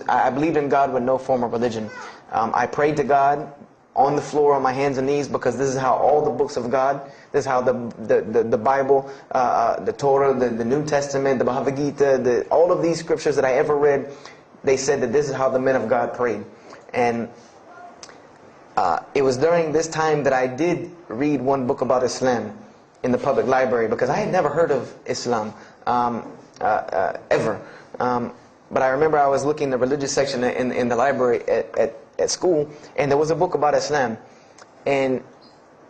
I believed in God with no form of religion. I prayed to God on the floor on my hands and knees, because this is how all the books of God, this is how the Bible, the Torah, the New Testament, the Bhagavad Gita, all of these scriptures that I ever read, they said that this is how the men of God prayed. And it was during this time that I did read one book about Islam in the public library, because I had never heard of Islam ever. But I remember I was looking in the religious section in the library at school, and there was a book about Islam, and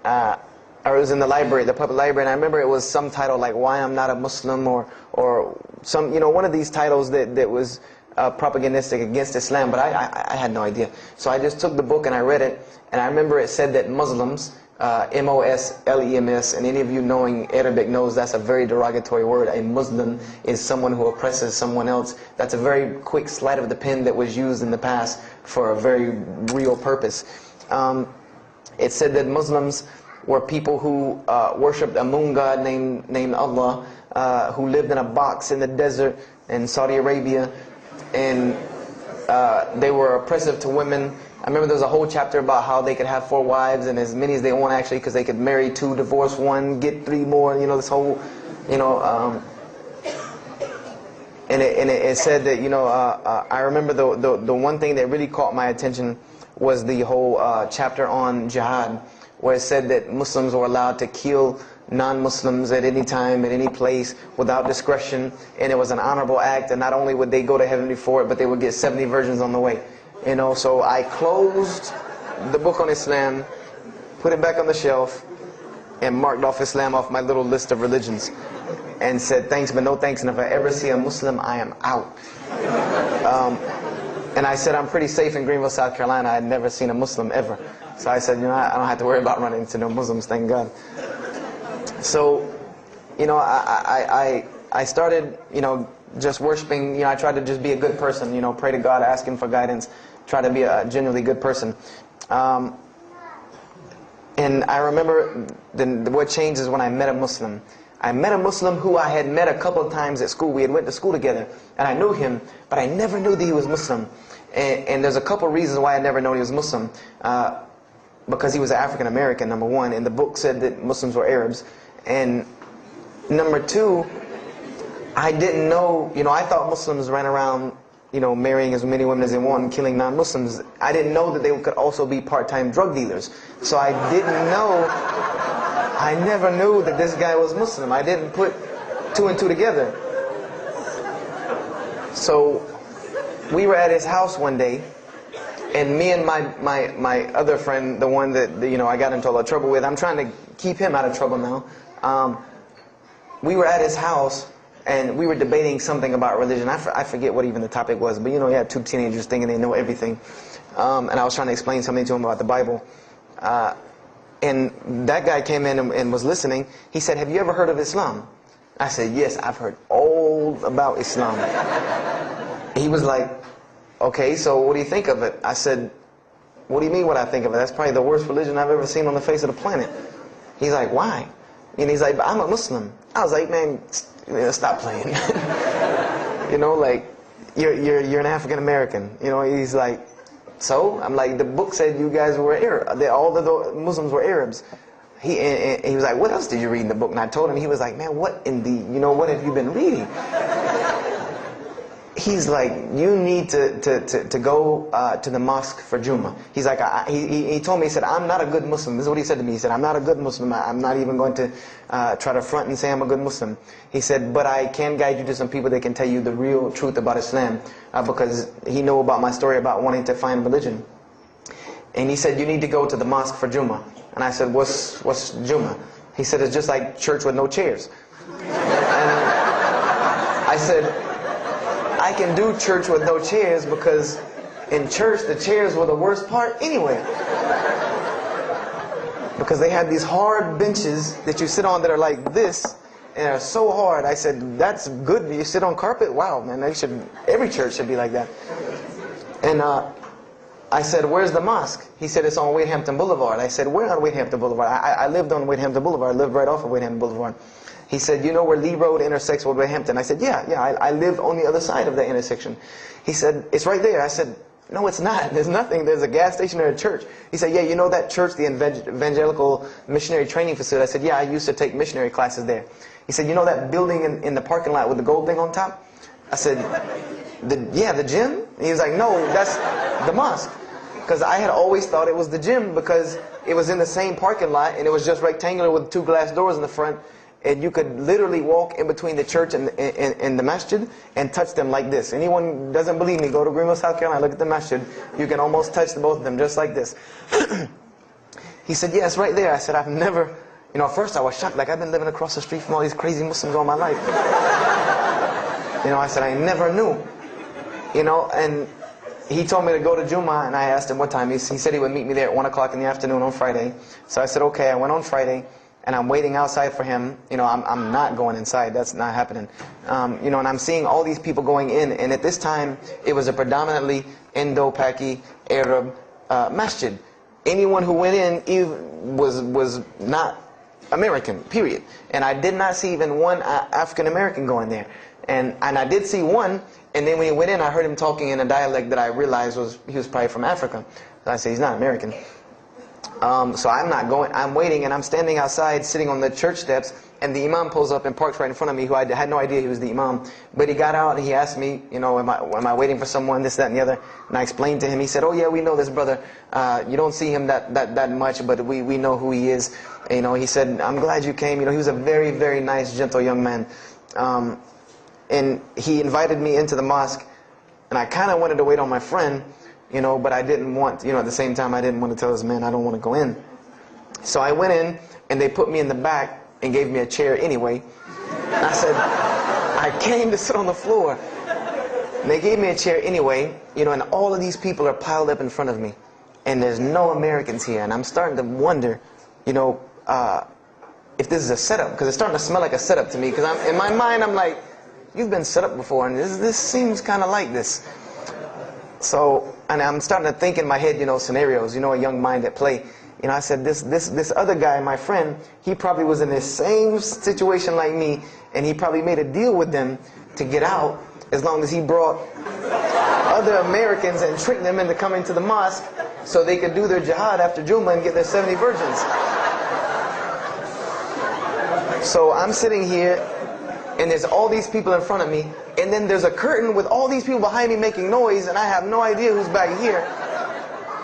I was in the library, the public library, and I remember it was some title like "Why I'm Not a Muslim" or some, you know, one of these titles that was propagandistic against Islam, but I had no idea. So I just took the book and I read it, and I remember it said that Muslims, M-O-S-L-E-M-S, and any of you knowing Arabic knows that's a very derogatory word. A Muslim is someone who oppresses someone else. That's a very quick sleight of the pen that was used in the past for a very real purpose. It said that Muslims were people who worshipped a moon god named Allah, who lived in a box in the desert, in Saudi Arabia, and they were oppressive to women. I remember there was a whole chapter about how they could have 4 wives and as many as they want, actually, because they could marry 2, divorce 1, get 3 more. You know, this whole, you know. And it said that, you know, I remember the one thing that really caught my attention was the whole chapter on jihad, where it said that Muslims were allowed to kill non-Muslims at any time, at any place, without discretion, and it was an honorable act, and not only would they go to heaven before it, but they would get 70 virgins on the way. You know, so I closed the book on Islam, put it back on the shelf, and marked off Islam off my little list of religions, and said thanks but no thanks, and if I ever see a Muslim, I am out. And I said I'm pretty safe in Greenville, South Carolina. I had never seen a Muslim ever. So I said, you know, I don't have to worry about running into no Muslims, thank God. So, you know, I started, you know, just worshiping. You know, I tried to just be a good person, you know, pray to God, ask Him for guidance, try to be a genuinely good person. And I remember what changed is when I met a Muslim. I met a Muslim who I had met a couple of times at school. We had went to school together, and I knew him, but I never knew that he was Muslim. And there's a couple of reasons why I never known he was Muslim. Because he was African American, number one, and the book said that Muslims were Arabs. And number two, I didn't know, you know, I thought Muslims ran around, you know, marrying as many women as they want and killing non-Muslims. I didn't know that they could also be part-time drug dealers. So I didn't know, I never knew that this guy was Muslim. I didn't put 2 and 2 together. So we were at his house one day, and me and my other friend, the one that, you know, I got into a lot of trouble with, I'm trying to keep him out of trouble now. We were at his house, and we were debating something about religion. I forget what even the topic was, but you know, you have 2 teenagers thinking they know everything. And I was trying to explain something to him about the Bible. And that guy came in and was listening. He said, "Have you ever heard of Islam?" I said, "Yes, I've heard all about Islam." He was like, "Okay, so what do you think of it?" I said, "What do you mean what I think of it? That's probably the worst religion I've ever seen on the face of the planet." He's like, "Why?" And he's like, "I'm a Muslim." I was like, "Man, stop playing." You know, like, you're an African American. You know, he's like, "So?" I'm like, "The book said you guys were Arab. All the Muslims were Arabs." He was like, "What else did you read in the book?" And I told him. He was like, "Man, what in the, you know, what have you been reading?" He's like, "You need to go to the mosque for Jummah." He's like, he told me, he said, "I'm not a good Muslim." This is what he said to me. He said, "I'm not a good Muslim. I'm not even going to try to front and say I'm a good Muslim." He said, "But I can guide you to some people that can tell you the real truth about Islam," because he knew about my story about wanting to find religion. And he said, "You need to go to the mosque for Jummah." And I said, What's Jummah?" He said, "It's just like church with no chairs." And I said, "I can do church with no chairs because in church the chairs were the worst part anyway. Because they had these hard benches that you sit on that are like this, and they're so hard." I said, "That's good. You sit on carpet? Wow, man, every church should be like that." And I said, "Where's the mosque?" He said, "It's on Wadehampton Boulevard." I said, "Where on Wadehampton Boulevard?" I lived on Wadehampton Boulevard. I lived right off of Wadehampton Boulevard. He said, "You know where Lee Road intersects with Wadehampton?" I said, Yeah, I live on the other side of that intersection." He said, "It's right there." I said, "No, it's not. There's nothing. There's a gas station or a church." He said, "Yeah, you know that church, the Evangelical Missionary Training Facility?" I said, "Yeah, I used to take missionary classes there." He said, "You know that building in the parking lot with the gold thing on top?" I said, "Yeah, the gym?" And he was like, "No, that's the mosque." Because I had always thought it was the gym because it was in the same parking lot and it was just rectangular with 2 glass doors in the front. And you could literally walk in between the church and the masjid and touch them like this. Anyone doesn't believe me, go to Greenville, South Carolina, look at the masjid. You can almost touch both of them just like this. He said, "Yeah, it's right there." I said, "I've never," you know, at first I was shocked. Like, I've been living across the street from all these crazy Muslims all my life. You know, I said, "I never knew." You know, and he told me to go to Jummah, and I asked him what time. He said he would meet me there at 1 o'clock in the afternoon on Friday. So I said, okay. I went on Friday. And I'm waiting outside for him. You know, I'm not going inside. That's not happening. You know, and I'm seeing all these people going in. And at this time, it was a predominantly Indo-Paki Arab masjid. Anyone who went in was not American, period. And I did not see even one African American going there. And I did see one, and then when he went in, I heard him talking in a dialect that I realized he was probably from Africa. So I said, he's not American. So I'm not going, I'm waiting, and I'm standing outside, sitting on the church steps, and the imam pulls up and parks right in front of me, who I had no idea he was the imam. But he got out and he asked me, you know, am I waiting for someone, this, that, and the other? And I explained to him. He said, oh yeah, we know this brother. You don't see him that much, but we know who he is. And, you know, he said, I'm glad you came. You know, he was a very, very nice, gentle young man. And he invited me into the mosque, and I kind of wanted to wait on my friend, you know, but I didn't want, you know, at the same time, I didn't want to tell this man I don't want to go in. So I went in, and they put me in the back and gave me a chair anyway. And I said, I came to sit on the floor. And they gave me a chair anyway, you know, and all of these people are piled up in front of me. And there's no Americans here. And I'm starting to wonder, you know, if this is a setup. Because it's starting to smell like a setup to me. Because in my mind, I'm like, you've been set up before, and this seems kind of like this. So, and I'm starting to think in my head, you know, scenarios, you know, a young mind at play. You know, I said, this other guy, my friend, he probably was in the same situation like me, and he probably made a deal with them to get out, as long as he brought other Americans and tricked them into coming to the mosque so they could do their jihad after Jummah and get their 70 virgins. So I'm sitting here, and there's all these people in front of me, and then there's a curtain with all these people behind me making noise, and I have no idea who's back here.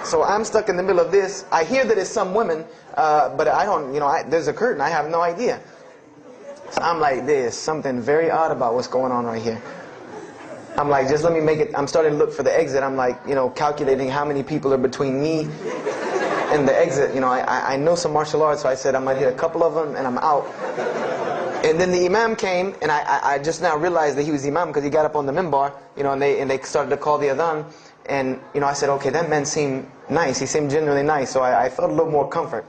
So I'm stuck in the middle of this. I hear that it's some women, but I don't, you know, there's a curtain. I have no idea. So I'm like, there's something very odd about what's going on right here. I'm like, just let me make it. I'm starting to look for the exit. I'm like, you know, calculating how many people are between me and the exit. You know, I know some martial arts, so I said I'm going to hit a couple of them and I'm out. And then the imam came, and I just now realized that he was the imam because he got up on the minbar, you know, and they started to call the adhan. And, you know, I said, okay, that man seemed nice. He seemed genuinely nice. So I felt a little more comfort.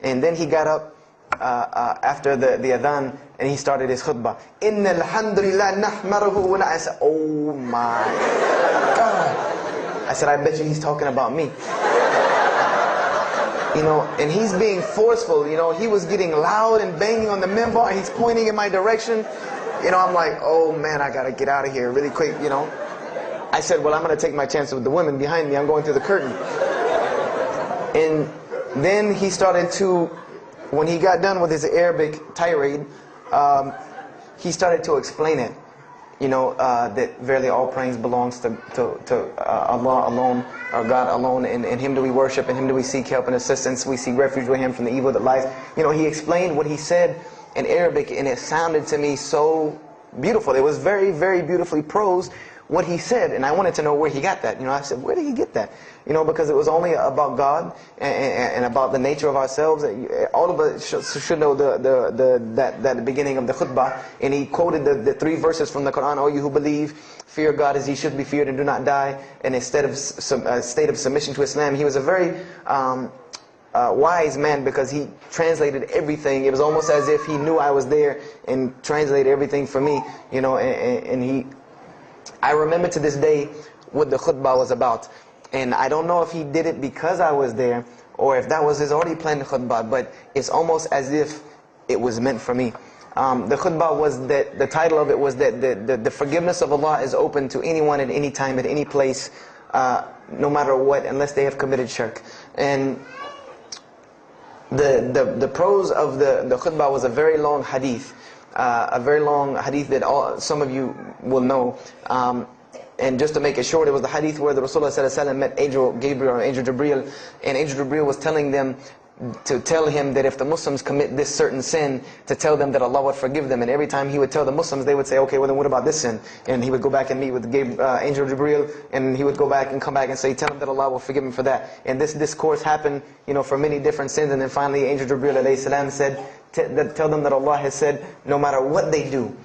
And then he got up after the adhan, and he started his khutbah. Inna alhamdulillah nahmaruhu wa I said, oh my God. I said, I bet you he's talking about me. You know, and he's being forceful. You know, he was getting loud and banging on the minbar, and he's pointing in my direction. You know, I'm like, oh man, I got to get out of here really quick, you know. I said, well, I'm going to take my chances with the women behind me. I'm going through the curtain. And then he started to, when he got done with his Arabic tirade, he started to explain it. You know, that verily all praise belongs to Allah alone, or God alone. And Him do we worship, and Him do we seek help and assistance. We seek refuge with Him from the evil that lies. You know, he explained what he said in Arabic, and it sounded to me so beautiful. It was very, very beautifully prosed, what he said, and I wanted to know where he got that. You know, I said, where did he get that? You know, because it was only about God and about the nature of ourselves. All of us should know that beginning of the khutbah, and he quoted the 3 verses from the Quran. O you who believe, fear God as He should be feared and do not die. And instead of a state of submission to Islam, he was a very wise man, because he translated everything. It was almost as if he knew I was there and translated everything for me. You know, and I remember to this day what the khutbah was about. And I don't know if he did it because I was there, or if that was his already planned khutbah, but it's almost as if it was meant for me. The khutbah was that, the title of it was that the forgiveness of Allah is open to anyone at any time, at any place, no matter what, unless they have committed shirk. And the prose of the khutbah was a very long hadith. A very long hadith that some of you will know. And just to make it short, it was the hadith where the Rasulullah ﷺ met Angel Gabriel or Angel Jibreel, and Angel Jibreel was telling them to tell him that if the Muslims commit this certain sin, to tell them that Allah would forgive them. And every time he would tell the Muslims, they would say, okay, well then what about this sin? And he would go back and meet with Angel Jibreel, and he would go back and come back and say, tell them that Allah will forgive him for that. And this discourse happened, you know, for many different sins. And then finally Angel Jibreel alayhi salam said, tell them that Allah has said, no matter what they do,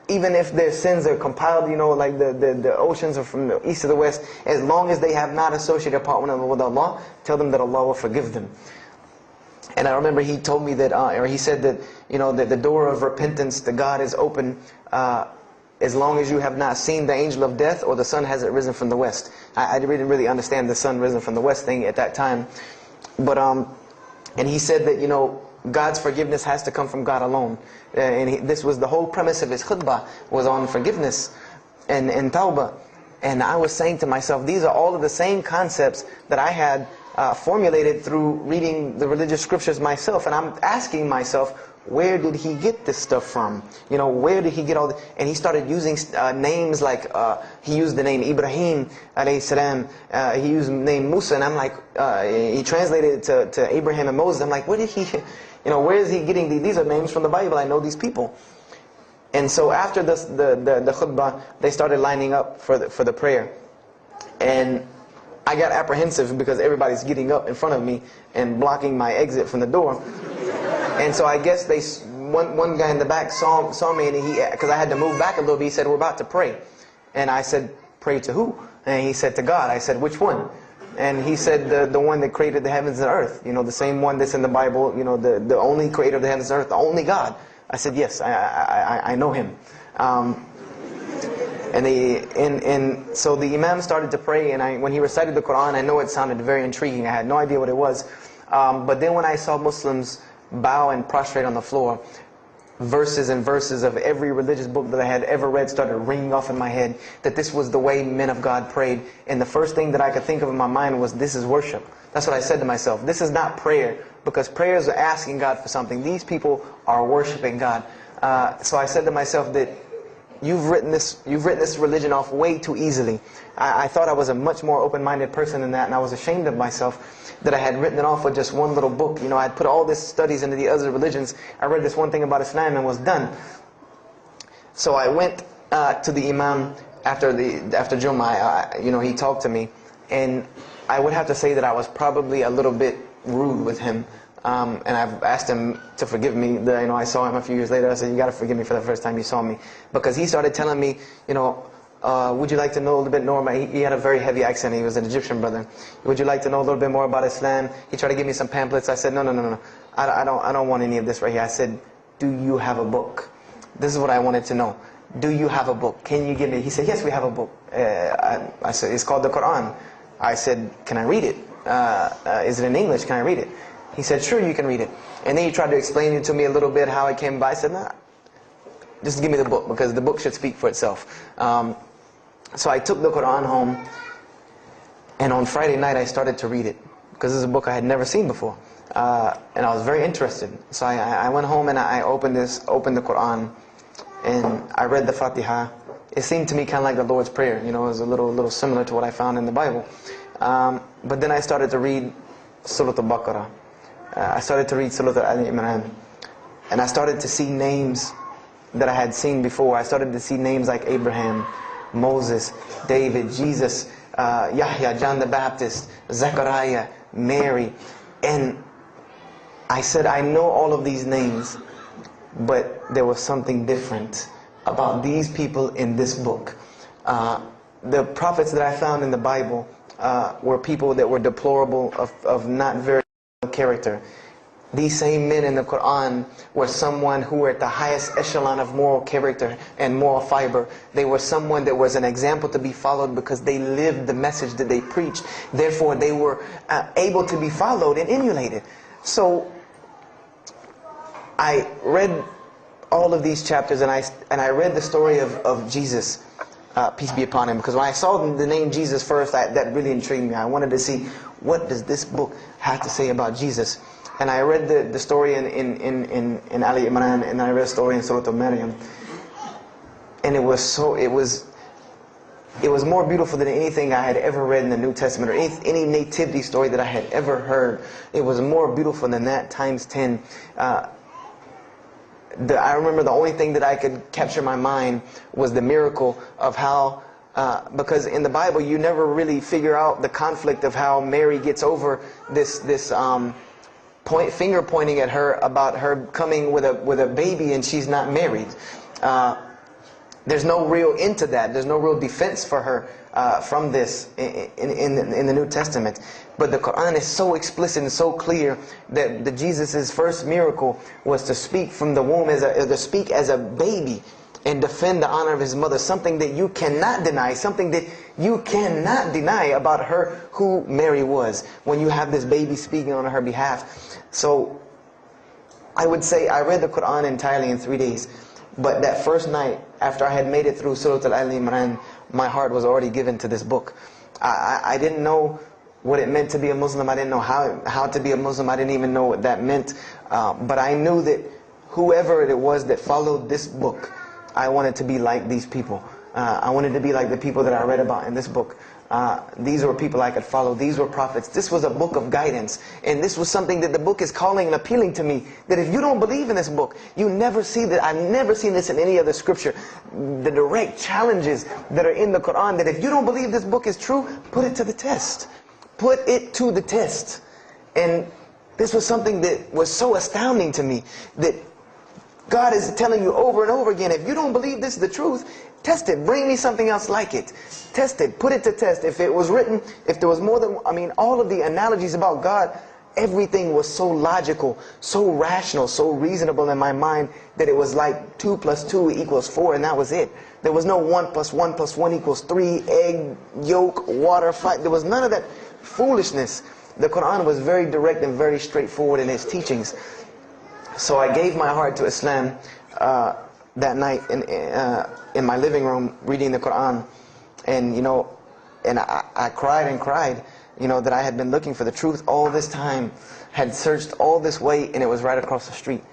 even if their sins are compiled, you know, like the oceans are from the east to the west, as long as they have not associated a partner with Allah, tell them that Allah will forgive them. And I remember he told me that, or he said that, you know, that the door of repentance to God is open as long as you have not seen the angel of death or the sun hasn't risen from the west. I didn't really understand the sun risen from the west thing at that time. But, and he said that, you know, God's forgiveness has to come from God alone. This was the whole premise of his khutbah, was on forgiveness and tawbah. And I was saying to myself, these are all of the same concepts that I had formulated through reading the religious scriptures myself. And I'm asking myself, where did he get this stuff from? You know, where did he get all this? And he started using names like, he used the name Ibrahim alayhi salam, he used the name Musa, and I'm like, he translated it to Abraham and Moses. I'm like, where did he, you know, where is he getting these? These are names from the Bible, I know these people. And so after the khutbah, they started lining up for the prayer. And I got apprehensive because everybody's getting up in front of me and blocking my exit from the door. And so I guess one guy in the back saw me, and because I had to move back a little bit, he said, we're about to pray. And I said, pray to who? And he said, to God. I said, which one? And he said, the one that created the heavens and earth. You know, the same one that's in the Bible, you know, the only creator of the heavens and earth, the only God. I said, yes, I know him. And so the Imam started to pray, and when he recited the Quran, I know it sounded very intriguing. I had no idea what it was. But then when I saw Muslims bow and prostrate on the floor, verses and verses of every religious book that I had ever read started ringing off in my head, that this was the way men of God prayed. And the first thing that I could think of in my mind was, this is worship. That's what I said to myself. This is not prayer, because prayers are asking God for something. These people are worshiping God. So I said to myself that you've written this religion off way too easily. I thought I was a much more open-minded person than that, and I was ashamed of myself that I had written it off with just one little book. You know, I'd put all this studies into the other religions. I read this one thing about Islam and was done. So I went to the Imam after Jummah. You know, he talked to me, and I would have to say that I was probably a little bit rude with him. And I've asked him to forgive me. You know, I saw him a few years later. I said, you got to forgive me for the first time you saw me, because he started telling me, you know, would you like to know a little bit more about, he had a very heavy accent, he was an Egyptian brother. Would you like to know a little bit more about Islam? He tried to give me some pamphlets. I said, no. I don't want any of this right here. I said, do you have a book? This is what I wanted to know. Do you have a book? Can you give me? He said, yes, we have a book. I said, it's called the Quran. I said, can I read it? Is it in English? Can I read it? He said, sure, you can read it. And then he tried to explain it to me a little bit, how it came by. I said, nah, just give me the book, because the book should speak for itself. So I took the Quran home, and on Friday night I started to read it, because this is a book I had never seen before. And I was very interested. So I went home and I opened the Quran, and I read the Fatiha. It seemed to me kind of like the Lord's Prayer. You know, it was a little similar to what I found in the Bible. But then I started to read Surah Al-Baqarah. I started to read Surah Al-Imran. And I started to see names that I had seen before. I started to see names like Abraham, Moses, David, Jesus, Yahya, John the Baptist, Zechariah, Mary. And I said, I know all of these names, but there was something different about these people in this book. The prophets that I found in the Bible were people that were deplorable, of not very good character. These same men in the Quran were someone who were at the highest echelon of moral character and moral fiber. They were someone that was an example to be followed, because they lived the message that they preached. Therefore, they were able to be followed and emulated. So I read all of these chapters, and I read the story of Jesus, peace be upon him, because when I saw the name Jesus first, that really intrigued me. I wanted to see, what does this book have to say about Jesus? And I read the story in Ali Imran, and I read the story in Surah Al-Maryam. And it was more beautiful than anything I had ever read in the New Testament, or any nativity story that I had ever heard. It was more beautiful than that, times 10. I remember the only thing that I could capture in my mind was the miracle of how, because in the Bible you never really figure out the conflict of how Mary gets over this finger pointing at her about her coming with a baby and she's not married. There's no real end to that. There's no real defense for her from this in the New Testament. But the Quran is so explicit and so clear that Jesus' first miracle was to speak from the womb, to speak as a baby and defend the honor of his mother. Something that you cannot deny, something that you cannot deny about her, who Mary was, when you have this baby speaking on her behalf. So I would say I read the Quran entirely in 3 days. But that first night, after I had made it through Surah Al-Imran, my heart was already given to this book. I didn't know what it meant to be a Muslim. I didn't know how to be a Muslim. I didn't even know what that meant. But I knew that whoever it was that followed this book, I wanted to be like these people. I wanted to be like the people that I read about in this book. These were people I could follow. These were prophets. This was a book of guidance. And this was something that the book is calling and appealing to me. That if you don't believe in this book, you never see that. I've never seen this in any other scripture. The direct challenges that are in the Quran, that if you don't believe this book is true, put it to the test. Put it to the test. And this was something that was so astounding to me, that God is telling you over and over again, if you don't believe this is the truth, test it. Bring me something else like it. Test it. Put it to test. If it was written, if there was more than, all of the analogies about God, everything was so logical, so rational, so reasonable in my mind, that it was like 2 + 2 = 4, and that was it. There was no 1 + 1 + 1 = 3, egg, yolk, water, fight. There was none of that foolishness. The Quran was very direct and very straightforward in its teachings. So I gave my heart to Islam that night in my living room, reading the Quran, and I cried and cried, that I had been looking for the truth all this time, had searched all this way, and it was right across the street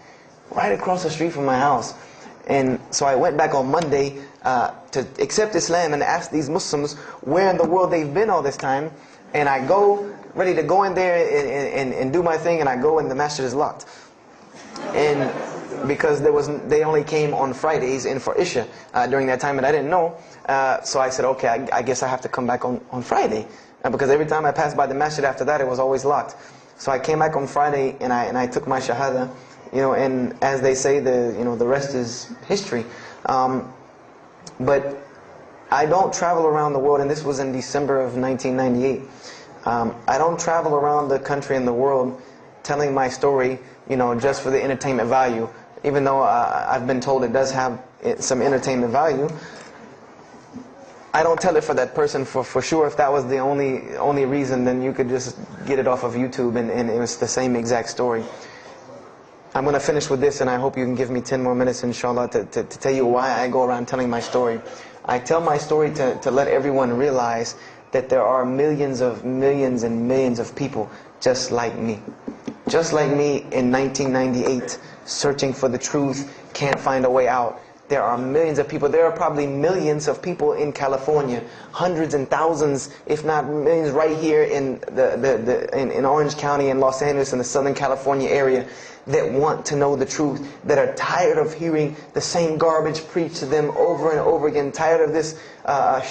from my house. And so I went back on Monday to accept Islam and ask these Muslims where in the world they've been all this time. And I go ready to go in there and do my thing, and I go and the masjid is locked. And because they only came on Fridays in for Isha during that time, and I didn't know. So I said, okay, I guess I have to come back on Friday, because every time I passed by the masjid after that, it was always locked. So I came back on Friday, and I took my shahada, and as they say, the rest is history. But I don't travel around the world, and this was in December of 1998. I don't travel around the country and the world telling my story, just for the entertainment value. Even though I've been told it does have some entertainment value, I don't tell it for that person for sure. If that was the only reason, then you could just get it off of YouTube and it was the same exact story. I'm going to finish with this, and I hope you can give me 10 more minutes, inshallah, to tell you why I go around telling my story. I tell my story to let everyone realize that there are millions and millions of people just like me. Just like me in 1998, searching for the truth, can't find a way out. There are millions of people. There are probably millions of people in California, hundreds and thousands, if not millions, right here in in Orange County and Los Angeles in the Southern California area, that want to know the truth, that are tired of hearing the same garbage preached to them over and over again, tired of this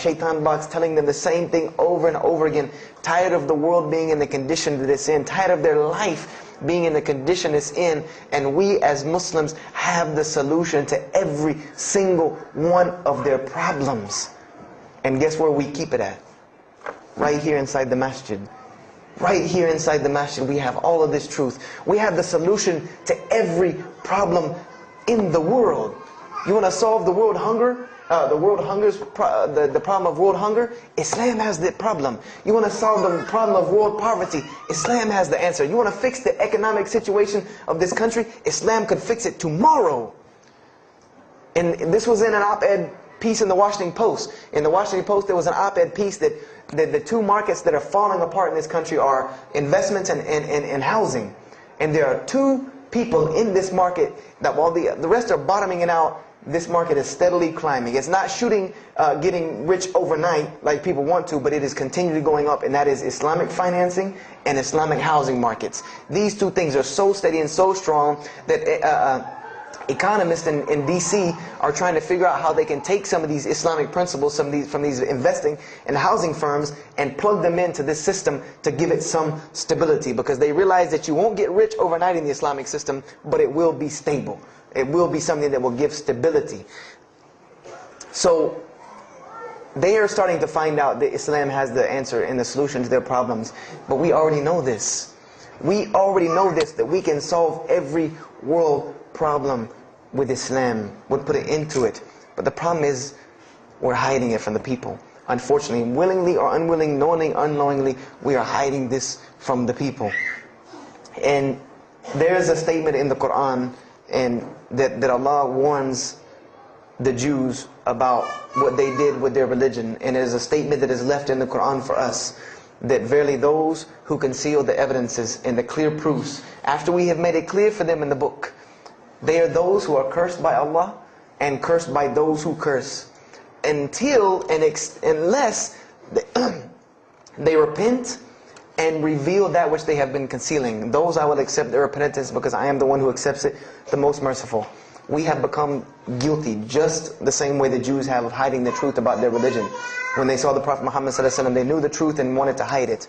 shaitan box telling them the same thing over and over again, tired of the world being in the condition that it's in, tired of their life being in the condition it's in. And we as Muslims have the solution to every single one of their problems. And guess where we keep it at? Right here inside the masjid. Right here inside the masjid, we have all of this truth. We have the solution to every problem in the world. You want to solve the world hunger? The problem of world hunger? Islam has the problem. You want to solve the problem of world poverty? Islam has the answer. You want to fix the economic situation of this country? Islam could fix it tomorrow. And this was in an op-ed piece in the Washington Post. In the Washington Post, there was an op-ed piece that the two markets that are falling apart in this country are investments and housing. And there are two people in this market that while the rest are bottoming it out, this market is steadily climbing. It's not getting rich overnight like people want to, but it is continually going up, and that is Islamic financing and Islamic housing markets. These two things are so steady and so strong that economists in DC are trying to figure out how they can take some of these Islamic principles, from these investing and housing firms, and plug them into this system to give it some stability, because they realize that you won't get rich overnight in the Islamic system, but it will be stable. It will be something that will give stability. So they are starting to find out that Islam has the answer and the solution to their problems. But we already know this. We already know this, that we can solve every world problem with Islam. We'll put an end to it. But the problem is, we're hiding it from the people. Unfortunately, willingly or unwilling, knowingly, unknowingly, we are hiding this from the people. And There is a statement in the Quran and that Allah warns the Jews about what they did with their religion, and it is a statement that is left in the Quran for us, that verily those who conceal the evidences and the clear proofs, after we have made it clear for them in the book, they are those who are cursed by Allah and cursed by those who curse, unless they repent and reveal that which they have been concealing. Those I will accept their repentance, because I am the one who accepts it, the most merciful. We have become guilty just the same way the Jews have of hiding the truth about their religion. When they saw the Prophet Muhammad ﷺ, they knew the truth and wanted to hide it.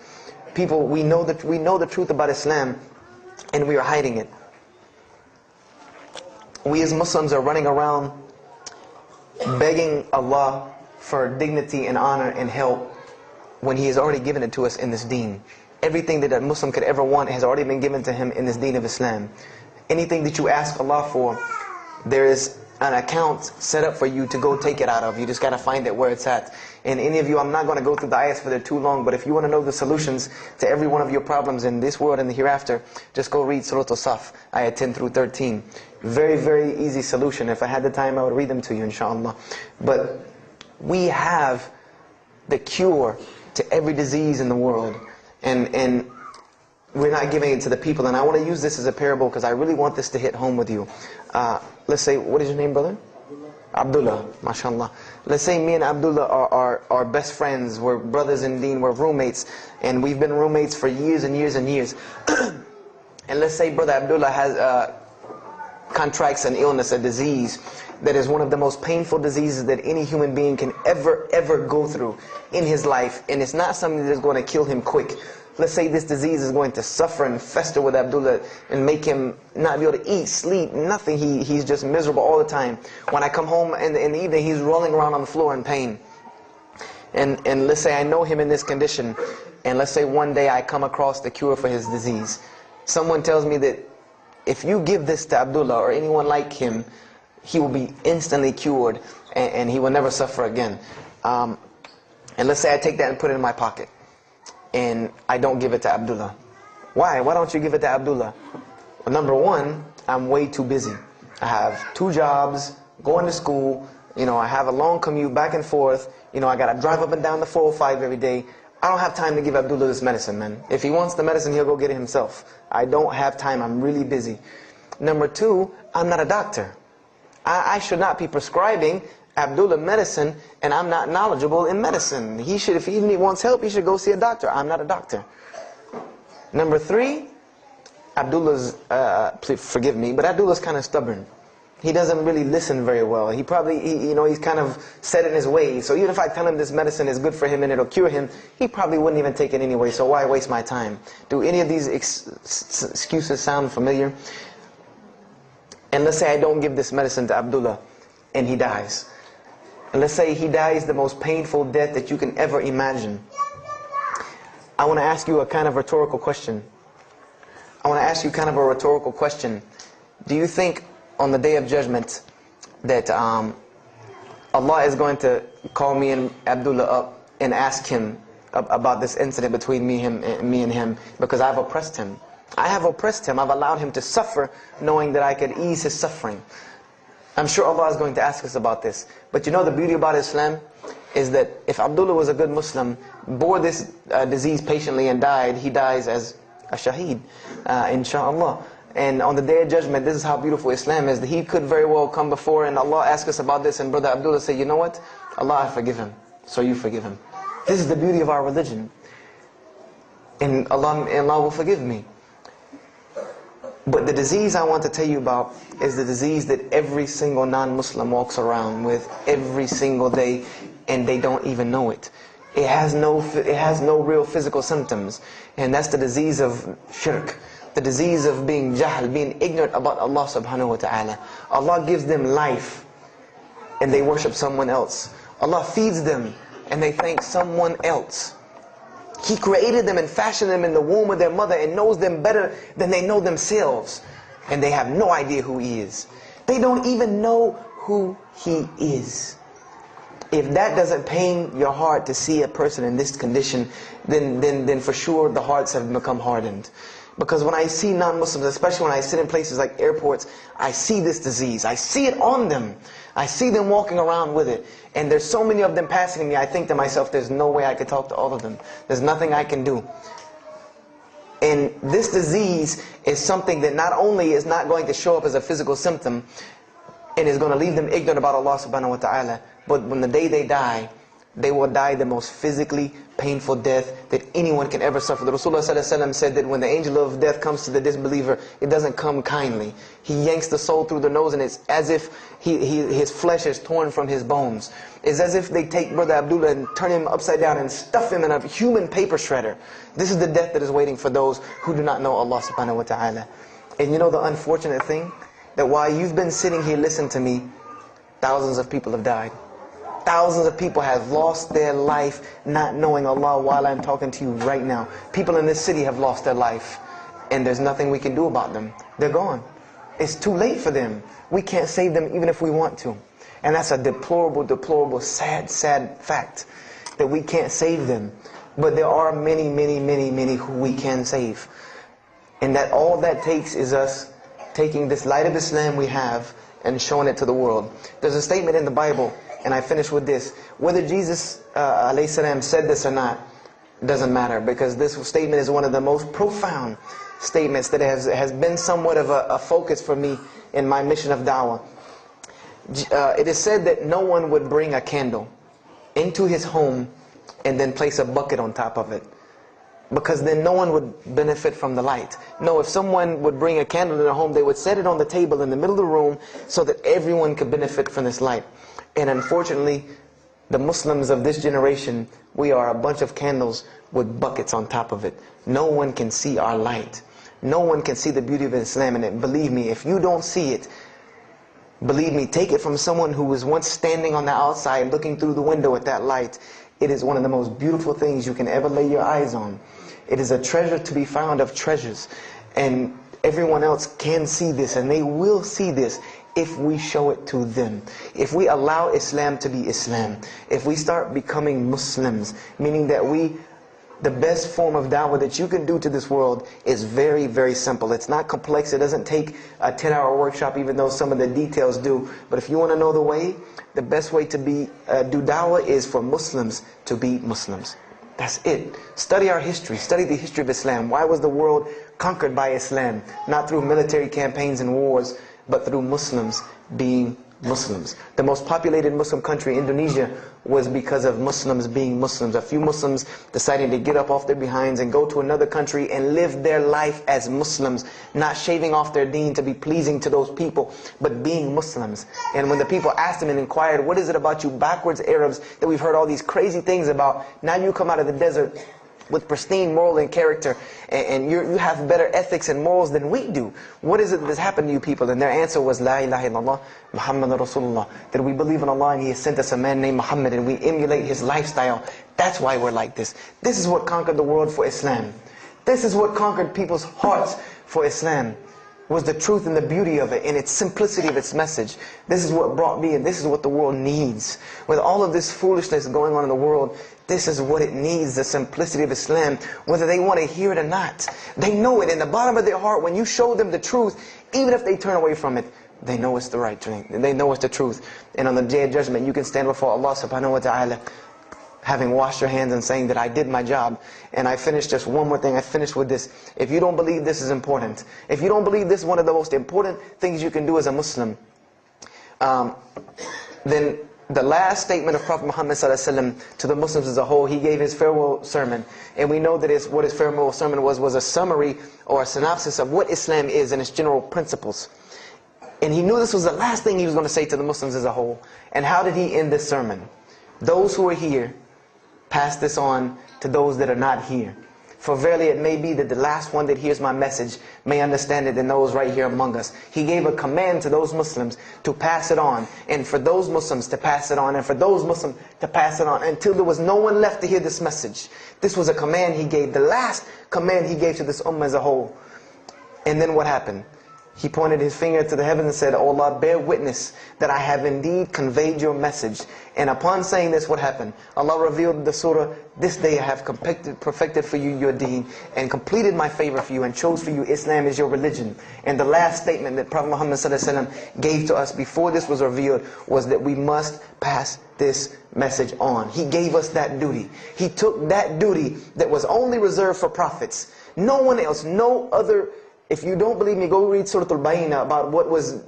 People, we know the truth about Islam, and we are hiding it. We as Muslims are running around begging Allah for dignity and honor and help when He has already given it to us in this deen. Everything that a Muslim could ever want has already been given to him in this deen of Islam. Anything that you ask Allah for, there is an account set up for you to go take it out of. You just got to find it where it's at. And any of you, I'm not going to go through the ayahs for they're too long, but if you want to know the solutions to every one of your problems in this world and the hereafter, just go read Surah Al-Saf, ayah 10 through 13. Very, very easy solution. If I had the time, I would read them to you, inshallah. But we have the cure to every disease in the world. And we're not giving it to the people. And I want to use this as a parable because I really want this to hit home with you. Let's say, what is your name, brother? Abdullah, mashallah. Let's say me and Abdullah are best friends. We're brothers in deen, we're roommates. And we've been roommates for years and years and years. And let's say brother Abdullah has contracts an illness, a disease that is one of the most painful diseases that any human being can ever go through in his life. And it's not something that is going to kill him quick. Let's say this disease is going to suffer and fester with Abdullah and make him not be able to eat, sleep, nothing. He's just miserable all the time. When I come home in the evening, he's rolling around on the floor in pain. And let's say I know him in this condition, and let's say one day I come across the cure for his disease. Someone tells me that if you give this to Abdullah or anyone like him, he will be instantly cured and he will never suffer again. And let's say I take that and put it in my pocket, and I don't give it to Abdullah. Why? Why don't you give it to Abdullah? Well, number one, I'm way too busy. I have 2 jobs, going to school, I have a long commute back and forth, I gotta drive up and down the 405 every day. I don't have time to give Abdullah this medicine, man. If he wants the medicine, he'll go get it himself. I don't have time, I'm really busy. Number 2, I'm not a doctor. I should not be prescribing Abdullah medicine, and I'm not knowledgeable in medicine. He should, if he wants help, he should go see a doctor. I'm not a doctor. Number 3, Abdullah's, please forgive me, but Abdullah's kind of stubborn. He doesn't really listen very well. He probably, he's kind of set in his ways. So even if I tell him this medicine is good for him and it'll cure him, he probably wouldn't even take it anyway. So why waste my time? Do any of these excuses sound familiar? And let's say I don't give this medicine to Abdullah and he dies. And let's say he dies the most painful death that you can ever imagine. I want to ask you a kind of rhetorical question. Do you think on the Day of Judgment that Allah is going to call me and Abdullah up and ask him about this incident between me and him because I've oppressed him? I have oppressed him. I've allowed him to suffer knowing that I could ease his suffering. I'm sure Allah is going to ask us about this. But the beauty about Islam is that if Abdullah was a good Muslim, bore this disease patiently and died, he dies as a shaheed, inshaAllah. And on the Day of Judgment, this is how beautiful Islam is, that he could very well come before and Allah ask us about this, and brother Abdullah say, you know what? Allah, I forgive him. So you forgive him. This is the beauty of our religion. And Allah will forgive me. But the disease I want to tell you about is the disease that every single non-Muslim walks around with every single day, and they don't even know it. It has no real physical symptoms, and that's the disease of shirk, the disease of being jahl, being ignorant about Allah subhanahu wa ta'ala. Allah gives them life, and they worship someone else. Allah feeds them, and they thank someone else. He created them and fashioned them in the womb of their mother and knows them better than they know themselves. And they have no idea who He is. They don't even know who He is. If that doesn't pain your heart to see a person in this condition, then for sure the hearts have become hardened. Because when I see non-Muslims, especially when I sit in places like airports, I see this disease. I see it on them. I see them walking around with it. And there's so many of them passing me, I think to myself, there's no way I could talk to all of them. There's nothing I can do. And this disease is something that not only is not going to show up as a physical symptom, and is going to leave them ignorant about Allah subhanahu wa ta'ala, but when the day they die, they will die the most physically painful death that anyone can ever suffer. The Rasulullah ﷺ said that when the angel of death comes to the disbeliever, it doesn't come kindly. He yanks the soul through the nose, and it's as if his flesh is torn from his bones. It's as if they take Brother Abdullah and turn him upside down and stuff him in a human paper shredder. This is the death that is waiting for those who do not know Allah subhanahu wa ta'ala. And you know the unfortunate thing? That while you've been sitting here listening to me, thousands of people have died. Thousands of people have lost their life not knowing Allah while I'm talking to you right now. People in this city have lost their life, and there's nothing we can do about them. They're gone. It's too late for them. We can't save them even if we want to. And that's a deplorable, deplorable, sad, sad fact that we can't save them. But there are many, many, many, many who we can save. And that all that takes is us taking this light of Islam we have and showing it to the world. There's a statement in the Bible, and I finish with this. Whether Jesus alayhi salam said this or not doesn't matter, because this statement is one of the most profound statements that has been somewhat of a focus for me in my mission of da'wah. It is said that no one would bring a candle into his home and then place a bucket on top of it, because then no one would benefit from the light. No, if someone would bring a candle in their home, they would set it on the table in the middle of the room so that everyone could benefit from this light. And unfortunately, the Muslims of this generation, we are a bunch of candles with buckets on top of it. No one can see our light. No one can see the beauty of Islam in it. Believe me, if you don't see it, believe me, take it from someone who was once standing on the outside looking through the window at that light. It is one of the most beautiful things you can ever lay your eyes on. It is a treasure to be found of treasures. And everyone else can see this, and they will see this if we show it to them. If we allow Islam to be Islam. If we start becoming Muslims, meaning that the best form of da'wah that you can do to this world is very, very simple. It's not complex. It doesn't take a 10-hour workshop, even though some of the details do. But if you want to know the way, the best way to do da'wah is for Muslims to be Muslims. That's it. Study our history. Study the history of Islam. Why was the world conquered by Islam? Not through military campaigns and wars, but through Muslims being Muslims. The most populated Muslim country, Indonesia, was because of Muslims being Muslims. A few Muslims deciding to get up off their behinds and go to another country and live their life as Muslims, not shaving off their deen to be pleasing to those people, but being Muslims. And when the people asked them and inquired, what is it about you backwards Arabs that we've heard all these crazy things about? Now you come out of the desert with pristine moral and character, and you have better ethics and morals than we do. What is it that's happened to you people? And their answer was, La ilaha illallah, Muhammad Rasulullah. That we believe in Allah and He has sent us a man named Muhammad, and we emulate his lifestyle. That's why we're like this. This is what conquered the world for Islam. This is what conquered people's hearts for Islam. Was the truth and the beauty of it, and its simplicity of its message. This is what brought me, and this is what the world needs. With all of this foolishness going on in the world, this is what it needs, the simplicity of Islam, whether they want to hear it or not. They know it in the bottom of their heart. When you show them the truth, even if they turn away from it, they know it's the right thing. They know it's the truth. And on the Day of Judgment, you can stand before Allah subhanahu wa ta'ala, having washed your hands and saying that I did my job. And I finished just one more thing. I finished with this. If you don't believe this is important, if you don't believe this is one of the most important things you can do as a Muslim, then the last statement of Prophet Muhammad ﷺ to the Muslims as a whole, he gave his farewell sermon. And we know that what his farewell sermon was a summary or a synopsis of what Islam is and its general principles. And he knew this was the last thing he was going to say to the Muslims as a whole. And how did he end this sermon? Those who are here, pass this on to those that are not here. For verily it may be that the last one that hears my message may understand it than those right here among us. He gave a command to those Muslims to pass it on, and for those Muslims to pass it on, and for those Muslims to pass it on, until there was no one left to hear this message. This was a command he gave, the last command he gave to this ummah as a whole. And then what happened? He pointed his finger to the heavens and said, "O Allah, bear witness that I have indeed conveyed your message." And upon saying this, what happened? Allah revealed the surah, "This day I have perfected for you your deen and completed my favor for you and chose for you Islam as your religion." And the last statement that Prophet Muhammad ﷺ gave to us before this was revealed was that we must pass this message on. He gave us that duty. He took that duty that was only reserved for prophets. No one else, no other. If you don't believe me, go read Surah Al-Bayna about what was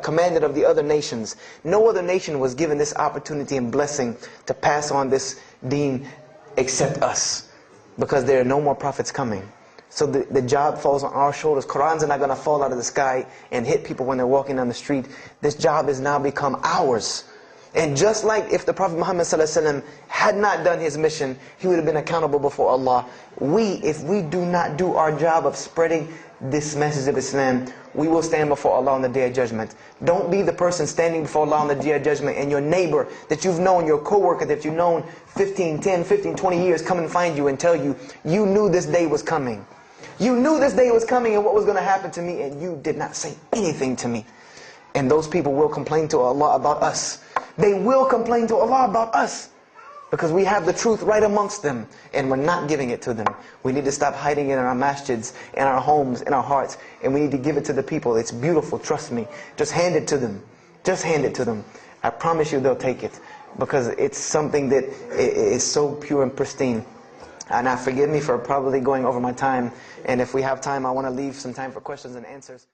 commanded of the other nations. No other nation was given this opportunity and blessing to pass on this deen except us. Because there are no more prophets coming. So the job falls on our shoulders. Qurans are not going to fall out of the sky and hit people when they're walking down the street. This job has now become ours. And just like if the Prophet Muhammad ﷺ had not done his mission, he would have been accountable before Allah. If we do not do our job of spreading this message of Islam, we will stand before Allah on the Day of Judgment. Don't be the person standing before Allah on the Day of Judgment and your neighbor that you've known, your co-worker that you've known 10, 15, 20 years come and find you and tell you, you knew this day was coming. You knew this day was coming and what was going to happen to me, and you did not say anything to me. And those people will complain to Allah about us. They will complain to Allah about us. Because we have the truth right amongst them and we're not giving it to them. We need to stop hiding it in our masjids, in our homes, in our hearts, and we need to give it to the people. It's beautiful, trust me. Just hand it to them. Just hand it to them. I promise you they'll take it, because it's something that is so pure and pristine. And now forgive me for probably going over my time, and if we have time I want to leave some time for questions and answers.